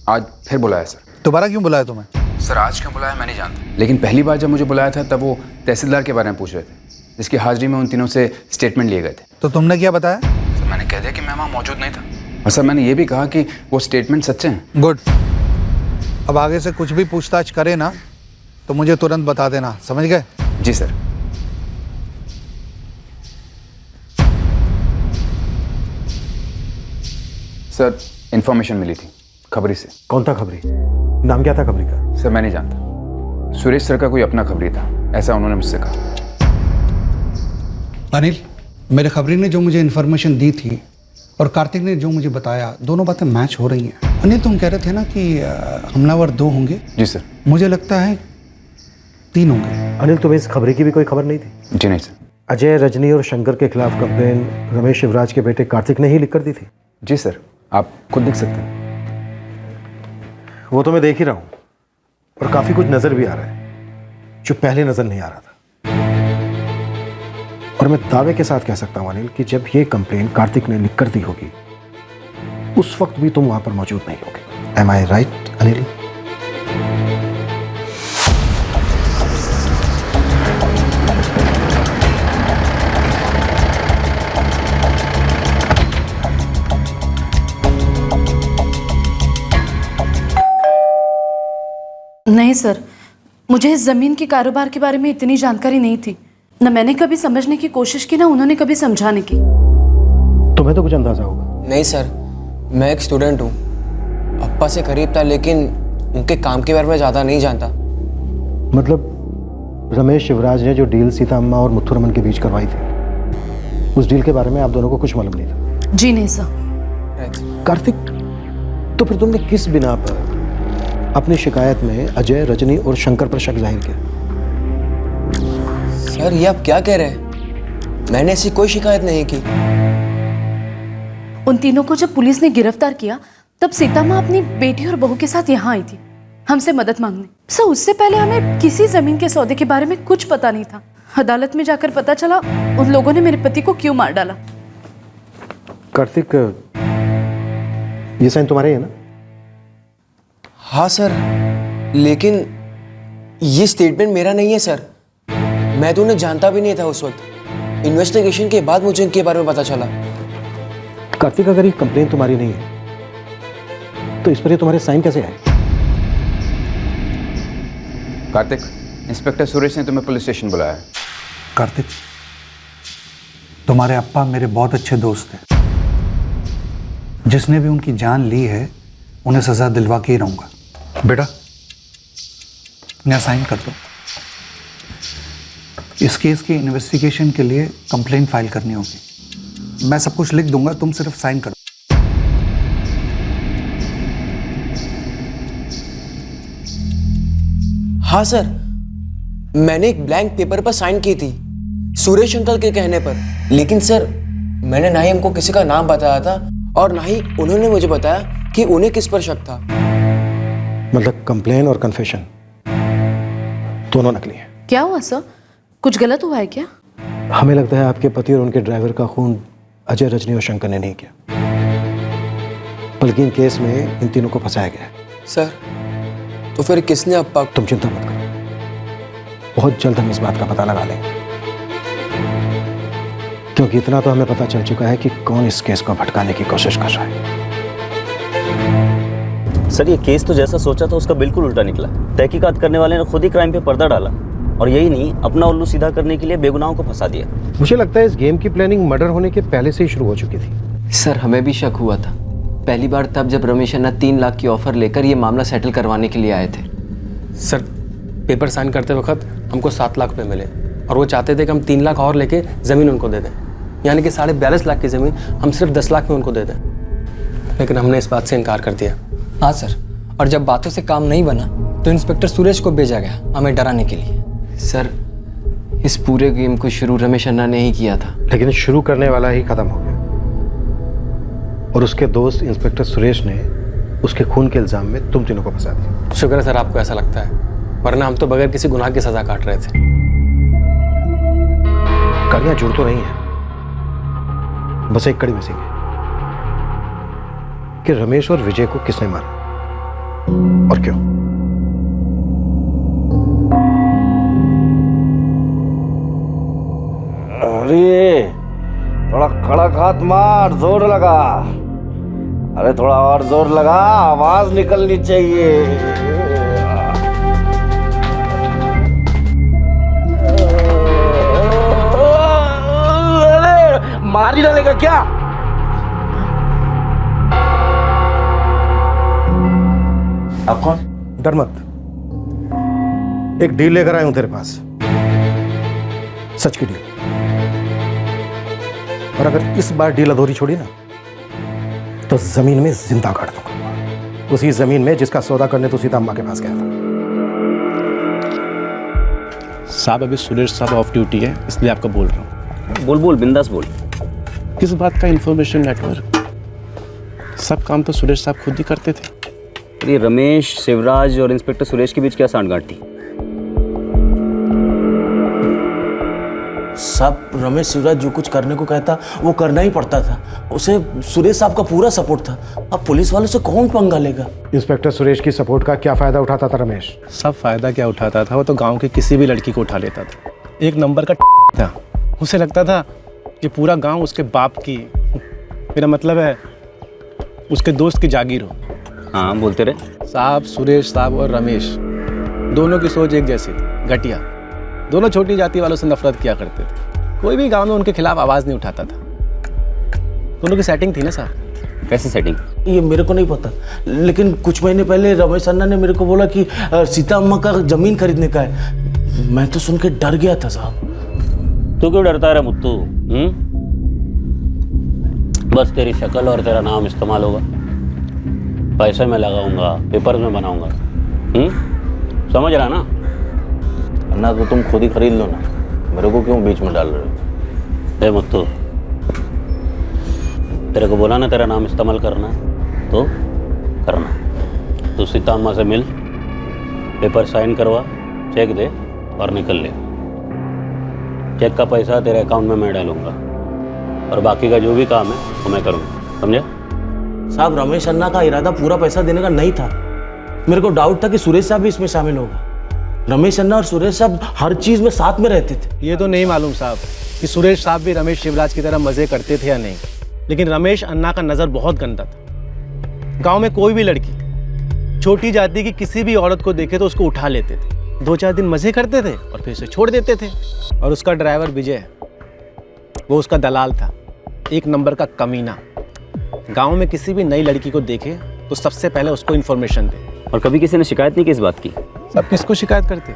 आज फिर बुलाया सर। दोबारा क्यों बुलाया तुम्हें? सर, आज क्यों बुलाया मैं नहीं जानता, लेकिन पहली बार जब मुझे बुलाया था तब वो तहसीलदार के बारे में पूछ रहे थे, जिसकी हाजिरी में उन तीनों से स्टेटमेंट लिए गए थे। तो तुमने क्या बताया? सर, मैंने कह दिया कि मैं वहाँ मौजूद नहीं था, और सर मैंने ये भी कहा कि वो स्टेटमेंट सच्चे हैं। गुड। अब आगे से कुछ भी पूछताछ करे ना तो मुझे तुरंत बता देना, समझ गए? जी सर। सर, इन्फॉर्मेशन मिली थी खबरी से। कौन था खबरी? नाम क्या था खबरी का? सर, मैं नहीं जानता। सुरेश सर का कोई अपना खबरी था, ऐसा उन्होंने मुझसे कहा। अनिल, मेरे खबरी ने जो मुझे इन्फॉर्मेशन दी थी और कार्तिक ने जो मुझे बताया, दोनों बातें मैच हो रही हैं। अनिल, तुम कह रहे थे ना कि हमलावर 2 होंगे? जी सर। मुझे लगता है 3 होंगे। अनिल, तुम्हें इस खबरी की भी कोई खबर नहीं थी? जी नहीं सर। अजय, रजनी और शंकर के खिलाफ कंप्लेन रमेश शिवराज के बेटे कार्तिक ने ही लिख कर दी थी? जी सर, आप खुद देख सकते हैं। वो तो मैं देख ही रहा हूँ, और काफी कुछ नजर भी आ रहा है जो पहले नजर नहीं आ रहा था। और मैं दावे के साथ कह सकता हूँ अनिल कि जब ये कंप्लेन कार्तिक ने लिख कर दी होगी, उस वक्त भी तुम वहां पर मौजूद नहीं होगे। एम आई राइट अनिल? नहीं सर, मुझे इस ज़मीन के कारोबार के बारे में इतनी जानकारी नहीं थी। न मैंने कभी समझने की कोशिश की, ना उन्होंने कभी समझाने की। तुम्हें तो कुछ अंदाजा होगा। नहीं सर, मैं एक स्टूडेंट हूँ, अप्पा से करीब था, लेकिन उनके काम के बारे में ज़्यादा नहीं जानता। मतलब रमेश शिवराज ने जो डील सीता अम्मा और मुथु रमन के बीच करवाई थी, उस डील के बारे में आप दोनों को कुछ मालूम नहीं था? जी नहीं सर। कार्तिक, तो फिर तुमने किस बिना पर अपनी शिकायत में अजय, रजनी और शंकर पर शक जाहिर किया? सर, ये आप क्या कह रहे हैं? मैंने ऐसी कोई शिकायत नहीं की। उन तीनों को जब पुलिस ने गिरफ्तार किया, तब सीता माँ अपनी बेटी और बहू के साथ यहाँ आई थी हमसे मदद मांगने। सर, उससे पहले हमें किसी जमीन के सौदे के बारे में कुछ पता नहीं था। अदालत में जाकर पता चला उन लोगों ने मेरे पति को क्यों मार डाला। कार्तिक, ये साइन तुम्हारे है ना? हाँ सर, लेकिन ये स्टेटमेंट मेरा नहीं है सर। मैं तो उन्हें जानता भी नहीं था उस वक्त। इन्वेस्टिगेशन के बाद मुझे इनके बारे में पता चला। कार्तिक, अगर ये कंप्लेन तुम्हारी नहीं है तो इस पर ये तुम्हारे साइन कैसे आए? कार्तिक, इंस्पेक्टर सुरेश ने तुम्हें पुलिस स्टेशन बुलाया है। कार्तिक, तुम्हारे अप्पा मेरे बहुत अच्छे दोस्त हैं। जिसने भी उनकी जान ली है, उन्हें सजा दिलवा के ही रहूंगा। बेटा, यहाँ साइन कर दो। इस केस की इन्वेस्टिगेशन के लिए कंप्लेन फाइल करनी होगी। मैं सब कुछ लिख दूंगा, तुम सिर्फ साइन कर दो। हाँ सर, मैंने एक ब्लैंक पेपर पर साइन की थी सुरेश अंकल के कहने पर। लेकिन सर, मैंने ना ही हमको किसी का नाम बताया था और ना ही उन्होंने मुझे बताया कि उन्हें किस पर शक था। मतलब कंप्लेन और कन्फेशन दोनों नकली हैं। क्या हुआ सर? कुछ गलत हुआ है क्या? हमें लगता है आपके पति और उनके ड्राइवर का खून अजय, रजनी और शंकर ने नहीं किया, बल्कि इन केस में इन तीनों को फंसाया गया है। सर, तो फिर किसने अप्पा? तुम चिंता मत करो, बहुत जल्द हम इस बात का पता लगा लेंगे, क्योंकि इतना तो हमें पता चल चुका है कि कौन इस केस को भटकाने की कोशिश कर रहा है। सर, ये केस तो जैसा सोचा था उसका बिल्कुल उल्टा निकला। तहकीकात करने वाले ने खुद ही क्राइम पे पर्दा डाला, और यही नहीं, अपना उल्लू सीधा करने के लिए बेगुनाहों को फंसा दिया। मुझे लगता है इस गेम की प्लानिंग मर्डर होने के पहले से ही शुरू हो चुकी थी। सर, हमें भी शक हुआ था, पहली बार तब जब रमेश अन्ना 3 लाख की ऑफर लेकर ये मामला सेटल करवाने के लिए आए थे। सर पेपर साइन करते वक्त हमको 7 लाख रुपए मिले और वो चाहते थे कि हम 3 लाख और लेके ज़मीन उनको दे दें, यानी कि 42.5 लाख की ज़मीन हम सिर्फ 10 लाख में उनको दे दें, लेकिन हमने इस बात से इनकार कर दिया। हाँ सर, और जब बातों से काम नहीं बना तो इंस्पेक्टर सुरेश को भेजा गया हमें डराने के लिए। सर इस पूरे गेम को शुरू रमेश अन्ना ने ही किया था, लेकिन शुरू करने वाला ही खत्म हो गया और उसके दोस्त इंस्पेक्टर सुरेश ने उसके खून के इल्जाम में तुम तीनों को फंसा दिया। शुक्र है सर आपको ऐसा लगता है, वरना हम तो बगैर किसी गुनाह की सजा काट रहे थे। कड़ियां जुड़ तो नहीं है, बस एक कड़ी मिसिंग है कि रमेश और विजय को किसने मारा और क्यों। अरे थोड़ा कड़क हाथ मार, जोर लगा। अरे थोड़ा और जोर लगा, आवाज निकलनी चाहिए। अरे मार ही डालेगा क्या? आप कौन? डर मत, एक डील लेकर आया हूं तेरे पास, सच की डील। और अगर इस बार डील अधूरी छोड़ी ना तो जमीन में जिंदा गाड़ दूंगा, उसी जमीन में जिसका सौदा करने तो सीता अम्मा के पास गया था। साहब अभी सुरेश साहब ऑफ ड्यूटी है, इसलिए आपको बोल रहा हूँ। बोल बोल बिंदास बोल। किस बात का इंफॉर्मेशन नेटवर्क? सब काम तो सुरेश साहब खुद ही करते थे। ये रमेश, शिवराज और इंस्पेक्टर सुरेश के बीच क्या सांठगांठ थी? सब रमेश शिवराज जो कुछ करने को कहता वो करना ही पड़ता था, उसे सुरेश साहब का पूरा सपोर्ट था। अब पुलिस वालों से कौन पंगा लेगा? इंस्पेक्टर सुरेश की सपोर्ट का क्या फायदा उठाता था रमेश? सब फायदा क्या उठाता था, वो तो गांव की किसी भी लड़की को उठा लेता था। एक नंबर का था, उसे लगता था कि पूरा गांव उसके बाप की, मेरा मतलब है उसके दोस्त की जागीर हो। हाँ बोलते रहे। साहब सुरेश साहब और रमेश दोनों की सोच एक जैसी थी, घटिया। दोनों छोटी जाति वालों से नफरत किया करते थे, कोई भी गांव में उनके खिलाफ आवाज नहीं उठाता था। दोनों की सेटिंग थी ना साहब। कैसी सेटिंग? ये मेरे को नहीं पता, लेकिन कुछ महीने पहले रमेश अन्ना ने मेरे को बोला कि सीता अम्मा का जमीन खरीदने का है। मैं तो सुन के डर गया था साहब। तू क्यों डरता है मुत्तू? बस तेरी शक्ल और तेरा नाम इस्तेमाल होगा, पैसे में लगाऊंगा, पेपर में बनाऊंगा। समझ रहा ना? अन्ना तो तुम खुद ही खरीद लो ना, मेरे को क्यों बीच में डाल रहे हो? ए मुत्तू, तेरे को बोला ना तेरा नाम इस्तेमाल करना तो करना। तू सीता अम्मा से मिल, पेपर साइन करवा, चेक दे और निकल ले। चेक का पैसा तेरे अकाउंट में मैं डालूंगा और बाकी का जो भी काम है वो मैं करूँगा, समझे? साहब रमेश अन्ना का इरादा पूरा पैसा देने का नहीं था। मेरे को डाउट था कि सुरेश साहब भी इसमें शामिल होगा। रमेश अन्ना और सुरेश साहब हर चीज में साथ में रहते थे। ये तो नहीं मालूम साहब कि सुरेश साहब भी रमेश शिवराज की तरह मजे करते थे या नहीं, लेकिन रमेश अन्ना का नज़र बहुत गंदा था। गांव में कोई भी लड़की छोटी जाति की किसी भी औरत को देखे तो उसको उठा लेते थे, 2-4 दिन मजे करते थे और फिर उसे छोड़ देते थे। और उसका ड्राइवर विजय, वो उसका दलाल था, एक नंबर का कमीना। गांव में किसी भी नई लड़की को देखे तो सबसे पहले उसको इन्फॉर्मेशन दे। और कभी किसी ने शिकायत नहीं की इस बात की? सब किसको शिकायत करते?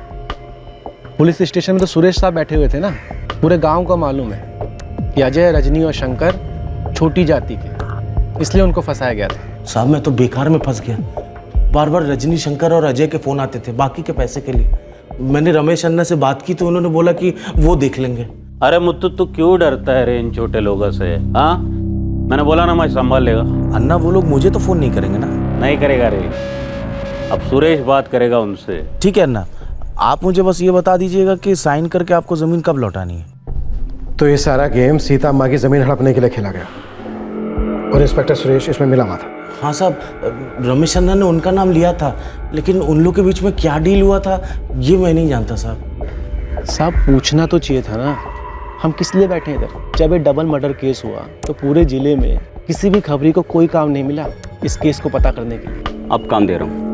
पुलिस स्टेशन में तो सुरेश साहब बैठे हुए थे ना। पूरे गांव को मालूम है कि अजय, रजनी और शंकर छोटी जाति के, इसलिए उनको फंसाया गया था। साहब मैं तो बेकार में फंस गया। बार बार रजनी, शंकर और अजय के फोन आते थे बाकी के पैसे के लिए। मैंने रमेश अन्ना से बात की तो उन्होंने बोला कि वो देख लेंगे। अरे मुत्तू, तू क्यों डरता है रे इन छोटे लोगों से? हाँ, मैंने बोला ना मैं संभाल लेगा। अन्ना वो लोग मुझे तो फोन नहीं करेंगे ना? नहीं करेगा रे, अब सुरेश बात करेगा उनसे। ठीक है अन्ना, आप मुझे बस ये बता दीजिएगा कि साइन करके आपको जमीन कब लौटानी है। तो ये सारा गेम सीता अम्मा की जमीन हड़पने के लिए खेला गया और इंस्पेक्टर सुरेश इसमें मिला हुआ था। हाँ साहब, रमेश अन्ना ने उनका नाम लिया था, लेकिन उन लोग के बीच में क्या डील हुआ था ये मैं नहीं जानता साहब। साहब पूछना तो चाहिए था ना, हम किस लिए बैठे इधर? जब ये डबल मर्डर केस हुआ तो पूरे जिले में किसी भी खबरी को कोई काम नहीं मिला इस केस को पता करने के लिए। अब काम दे रहा हूँ।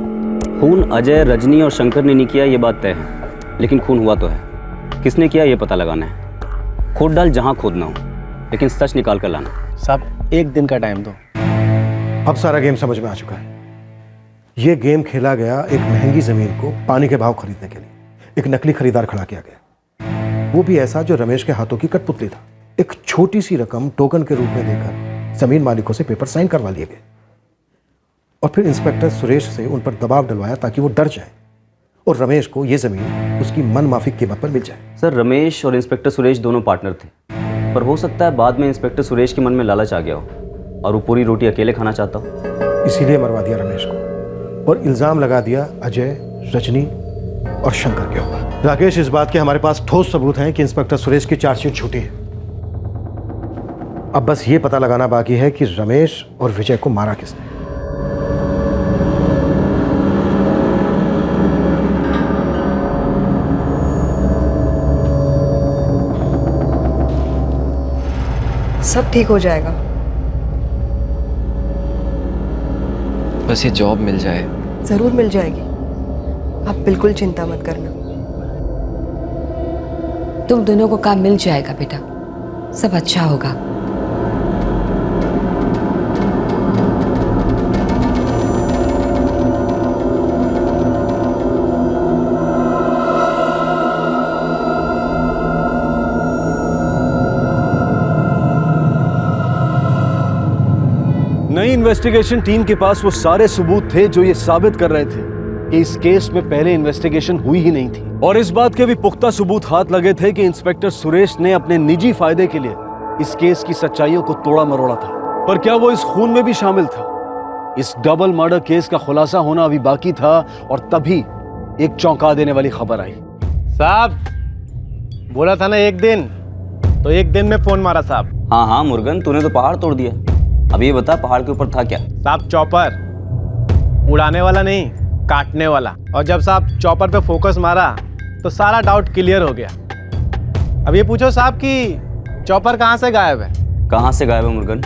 खून अजय, रजनी और शंकर ने नहीं किया ये बात तय है, लेकिन खून हुआ तो है। किसने किया ये पता लगाना है। खोद डाल जहाँ खोदना हो, लेकिन सच निकाल कर लाना। साहब एक दिन का टाइम दो, अब सारा गेम समझ में आ चुका है। यह गेम खेला गया एक महंगी जमीन को पानी के भाव खरीदने के लिए। एक नकली खरीदार खड़ा किया गया, वो भी ऐसा जो रमेश के हाथों की कठपुतली था। एक छोटी सी रकम टोकन के रूप में देकर जमीन मालिकों से पेपर साइन करवा लिए गए और फिर इंस्पेक्टर सुरेश से उन पर दबाव डलवाया ताकि वो डर जाए और रमेश को ये जमीन उसकी मनमाफिक कीमत पर मिल जाए। सर, रमेश और इंस्पेक्टर सुरेश दोनों पार्टनर थे, पर हो सकता है बाद में इंस्पेक्टर सुरेश के मन में लालच आ गया हो और वो पूरी रोटी अकेले खाना चाहता हो, इसीलिए मरवा दिया रमेश को और इल्ज़ाम लगा दिया अजय, रजनी और शंकर के ऊपर। राकेश, इस बात के हमारे पास ठोस सबूत हैं कि इंस्पेक्टर सुरेश की चार्जशीट झूठी है। अब बस ये पता लगाना बाकी है कि रमेश और विजय को मारा किसने। सब ठीक हो जाएगा। बस ये जॉब मिल जाए। जरूर मिल जाएगी, आप बिल्कुल चिंता मत करना। तुम दोनों को काम मिल जाएगा बेटा, सब अच्छा होगा। नई इन्वेस्टिगेशन टीम के पास वो सारे सबूत थे जो ये साबित कर रहे थे कि इस केस में पहले इन्वेस्टिगेशन हुई ही नहीं थी, और इस बात के भी पुख्ता सबूत हाथ लगे थे कि इंस्पेक्टर सुरेश ने अपने निजी फायदे के लिए इस केस की सच्चाइयों को तोड़ा मरोड़ा था। पर क्या वो इस खून में भी शामिल था? इस डबल मर्डर केस का खुलासा होना अभी बाकी था और तभी एक चौंका देने वाली खबर आई। साहब, बोला था ना एक दिन, तो एक दिन में फोन मारा साहब। हाँ हाँ मुर्गन, तूने तो पहाड़ तोड़ दिया। अब ये बता, पहाड़ के ऊपर था क्या? साहब, चॉपर। उड़ाने वाला नहीं, काटने वाला। और जब साहब चॉपर पे फोकस मारा तो सारा डाउट क्लियर हो गया। अब ये पूछो साहब कि चॉपर कहाँ से गायब है? कहाँ से गायब है मुर्गन?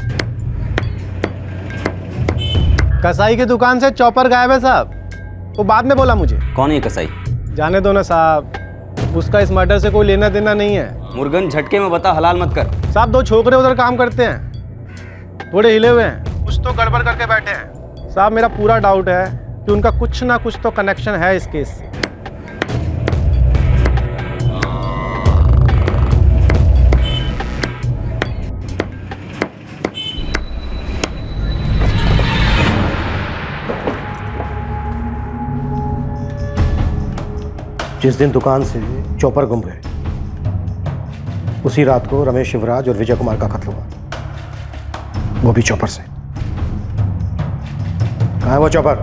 कसाई की दुकान से चॉपर गायब है साहब। वो बाद में बोला मुझे। कौन है कसाई? जाने दो ना साहब, उसका इस मर्डर से कोई लेना देना नहीं है। मुर्गन, झटके में बता, हलाल मत कर। साहब, दो छोकरे उधर काम करते हैं, थोड़े हिले हुए हैं, कुछ तो गड़बड़ करके बैठे हैं। साहब, मेरा पूरा डाउट है कि उनका कुछ ना कुछ तो कनेक्शन है इस केस से। जिस दिन दुकान से चॉपर गुम गए, उसी रात को रमेश, शिवराज और विजय कुमार का कत्ल हुआ, वो भी चॉपर से। कहाँ है वो चॉपर?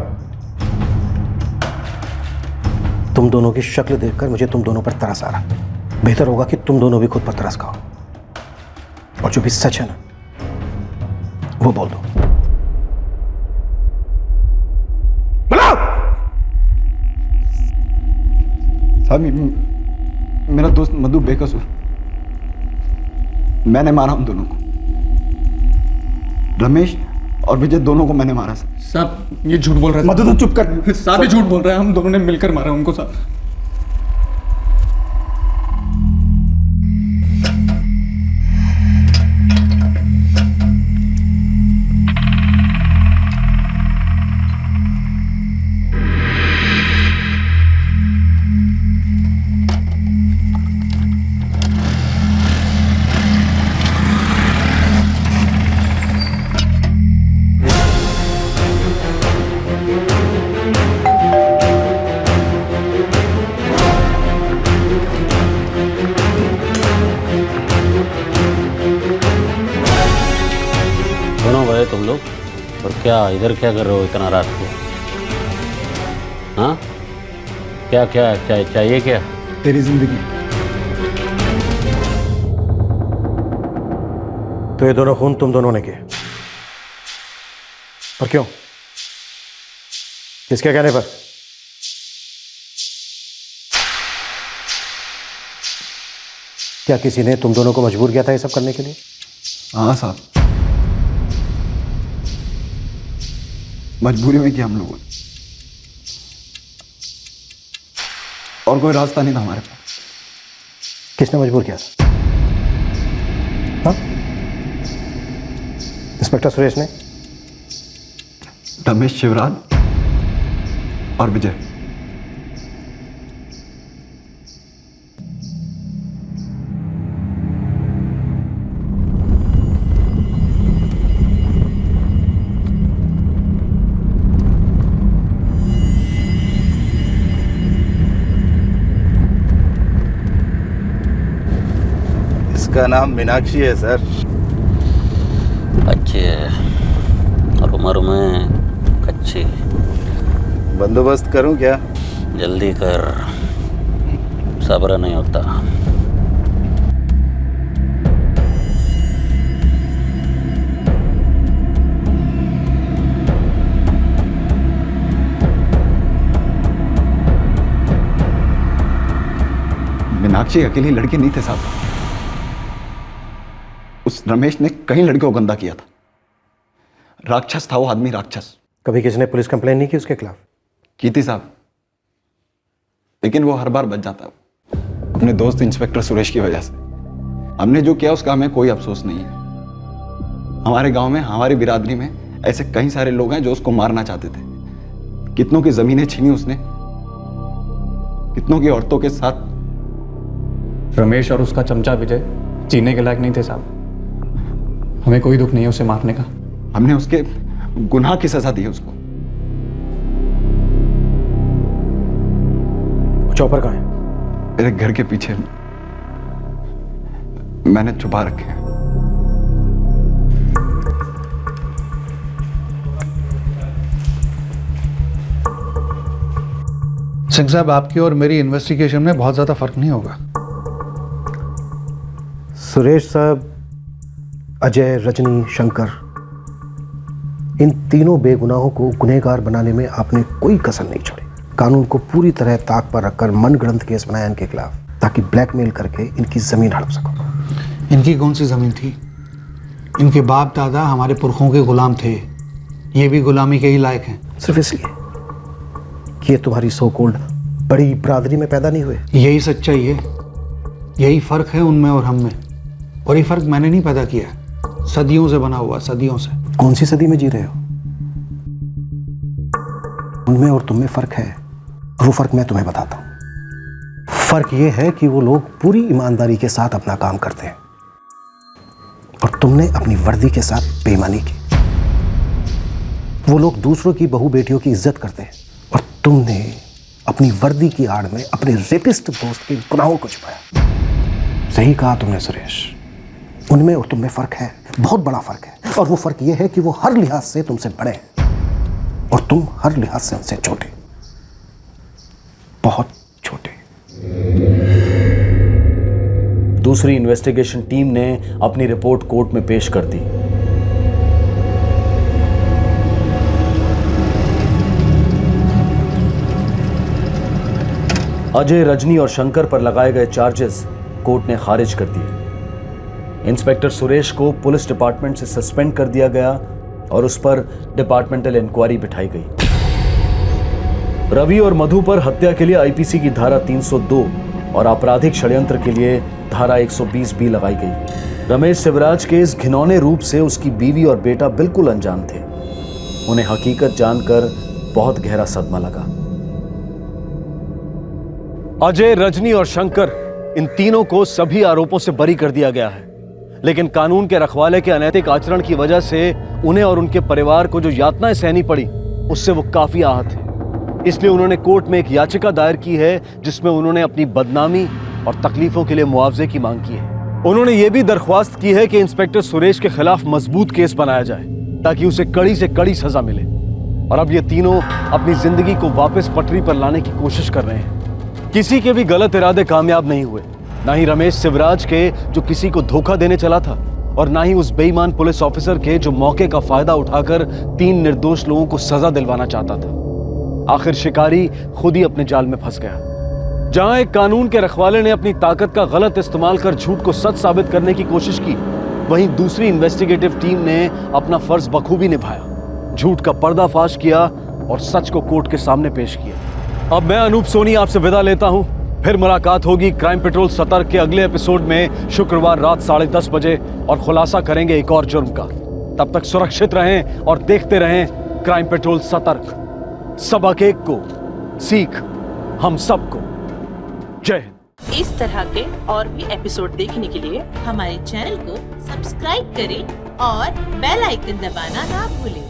तुम दोनों की शक्ल देखकर मुझे तुम दोनों पर तरस आ रहा। बेहतर होगा कि तुम दोनों भी खुद पर तरस खाओ और जो भी सच है ना, वो बोल दो। साहब, मेरा दोस्त मधु बेकसूर, मैंने मारा उन दोनों को। रमेश और विजय दोनों को मैंने मारा। साहब, ये झूठ बोल रहा है। मधु, तो चुप कर। साहब, ये झूठ बोल रहा है, हम दोनों ने मिलकर मारा उनको साहब। तुम लोग, और क्या इधर क्या कर रहे हो इतना रात को? हाँ, क्या क्या चाहिए क्या? तेरी जिंदगी। तो ये दोनों खून तुम दोनों ने किए, और क्यों? किसके कहने पर? क्या किसी ने तुम दोनों को मजबूर किया था ये सब करने के लिए? हाँ साहब, मजबूरी में किया हम लोगों ने, और कोई रास्ता नहीं था हमारे पास। किसने मजबूर किया था? हाँ? इंस्पेक्टर सुरेश ने? रमेश शिवराज और विजय। इसका नाम मीनाक्षी है सर। अच्छी है और उम्र में कच्ची। बंदोबस्त करूं क्या? जल्दी कर, सब्र नहीं होता। मीनाक्षी अकेली लड़की नहीं थे साहब, उस रमेश ने कई लड़कियों को गंदा किया था। राक्षस था वो आदमी, राक्षस। कभी किसी ने पुलिस कंप्लेन नहीं की उसके खिलाफ? की थी साहब, लेकिन वो हर बार बच जाता अपने दोस्त इंस्पेक्टर सुरेश की वजह से। हमने जो किया उसका हमें कोई अफसोस नहीं है। हमारे गांव में, हमारी बिरादरी में ऐसे कई सारे लोग हैं जो उसको मारना चाहते थे। कितनों की जमीनें छीनी उसने, कितनों की औरतों के साथ। रमेश और उसका चमचा विजय जीने के लायक नहीं थे साहब। हमें कोई दुख नहीं है उसे मारने का। हमने उसके गुनाह की सजा दी है उसको। चौपर कहाँ है? मेरे घर के पीछे मैंने छुपा रखे हैं। सिंह साहब, आपकी और मेरी इन्वेस्टिगेशन में बहुत ज्यादा फर्क नहीं होगा। सुरेश साहब, अजय, रजनी, शंकर, इन तीनों बेगुनाहों को गुनहगार बनाने में आपने कोई कसर नहीं छोड़ी। कानून को पूरी तरह ताक पर रखकर मनगढ़ंत केस बनाया इनके खिलाफ, ताकि ब्लैकमेल करके इनकी जमीन हड़प सको। इनकी कौन सी जमीन थी? इनके बाप दादा हमारे पुरखों के गुलाम थे। ये भी गुलामी के ही लायक हैं। सिर्फ इसलिए कि ये तुम्हारी सो कॉल्ड बड़ी बिरादरी में पैदा नहीं हुए। यही सच्चाई है, यही फर्क है उनमें और हम में। और ये फर्क मैंने नहीं पैदा किया, सदियों से बना हुआ, सदियों से। कौन सी सदी में जी रहे हो? उनमें और तुम में फर्क है, और वो फर्क मैं तुम्हें बताता हूं। फर्क ये है कि वो लोग पूरी ईमानदारी के साथ अपना काम करते हैं, और तुमने अपनी वर्दी के साथ बेईमानी की। वो लोग दूसरों की बहू बेटियों की इज्जत करते हैं, और तुमने अपनी वर्दी की आड़ में अपने रेपिस्ट दोस्त के गुनाहों को छुपाया। सही कहा तुमने सुरेश, उनमें और तुम में फर्क है, बहुत बड़ा फर्क है। और वो फर्क ये है कि वो हर लिहाज से तुमसे बड़े हैं, और तुम हर लिहाज से उनसे छोटे, बहुत छोटे। दूसरी इन्वेस्टिगेशन टीम ने अपनी रिपोर्ट कोर्ट में पेश कर दी। अजय, रजनी और शंकर पर लगाए गए चार्जेस कोर्ट ने खारिज कर दिए। इंस्पेक्टर सुरेश को पुलिस डिपार्टमेंट से सस्पेंड कर दिया गया और उस पर डिपार्टमेंटल इंक्वायरी बिठाई गई। रवि और मधु पर हत्या के लिए आईपीसी की धारा 302 और आपराधिक षड्यंत्र के लिए धारा 120 भी लगाई गई। रमेश शिवराज के इस घिनौने रूप से उसकी बीवी और बेटा बिल्कुल अनजान थे। उन्हें हकीकत जानकर बहुत गहरा सदमा लगा। अजय, रजनी और शंकर, इन तीनों को सभी आरोपों से बरी कर दिया गया है, लेकिन कानून के रखवाले के अनैतिक आचरण की वजह से उन्हें और उनके परिवार को जो यातनाएं सहनी पड़ी, उससे वो काफी आहत हैं। इसलिए उन्होंने कोर्ट में एक याचिका दायर की है, जिसमें उन्होंने अपनी बदनामी और तकलीफों के लिए मुआवजे की मांग की है। उन्होंने ये भी दरख्वास्त की है कि इंस्पेक्टर सुरेश के खिलाफ मजबूत केस बनाया जाए, ताकि उसे कड़ी से कड़ी सजा मिले। और अब ये तीनों अपनी जिंदगी को वापस पटरी पर लाने की कोशिश कर रहे हैं। किसी के भी गलत इरादे कामयाब नहीं हुए, ना ही रमेश शिवराज के, जो किसी को धोखा देने चला था, और ना ही उस बेईमान पुलिस ऑफिसर के, जो मौके का फायदा उठाकर 3 निर्दोष लोगों को सजा दिलवाना चाहता था। आखिर शिकारी खुद ही अपने जाल में फंस गया। जहां एक कानून के रखवाले ने अपनी ताकत का गलत इस्तेमाल कर झूठ को सच साबित करने की कोशिश की, वहीं दूसरी इन्वेस्टिगेटिव टीम ने अपना फर्ज बखूबी निभाया, झूठ का पर्दाफाश किया और सच को कोर्ट के सामने पेश किया। अब मैं अनूप सोनी आपसे विदा लेता हूं। फिर मुलाकात होगी क्राइम पेट्रोल सतर्क के अगले एपिसोड में शुक्रवार रात 10:30 बजे, और खुलासा करेंगे एक और जुर्म का। तब तक सुरक्षित रहें और देखते रहें क्राइम पेट्रोल सतर्क, सबक एक को, सीख हम सबको। जय हिंद। इस तरह के और भी एपिसोड देखने के लिए हमारे चैनल को सब्सक्राइब करें और बेल आइकन दबाना ना भूलें।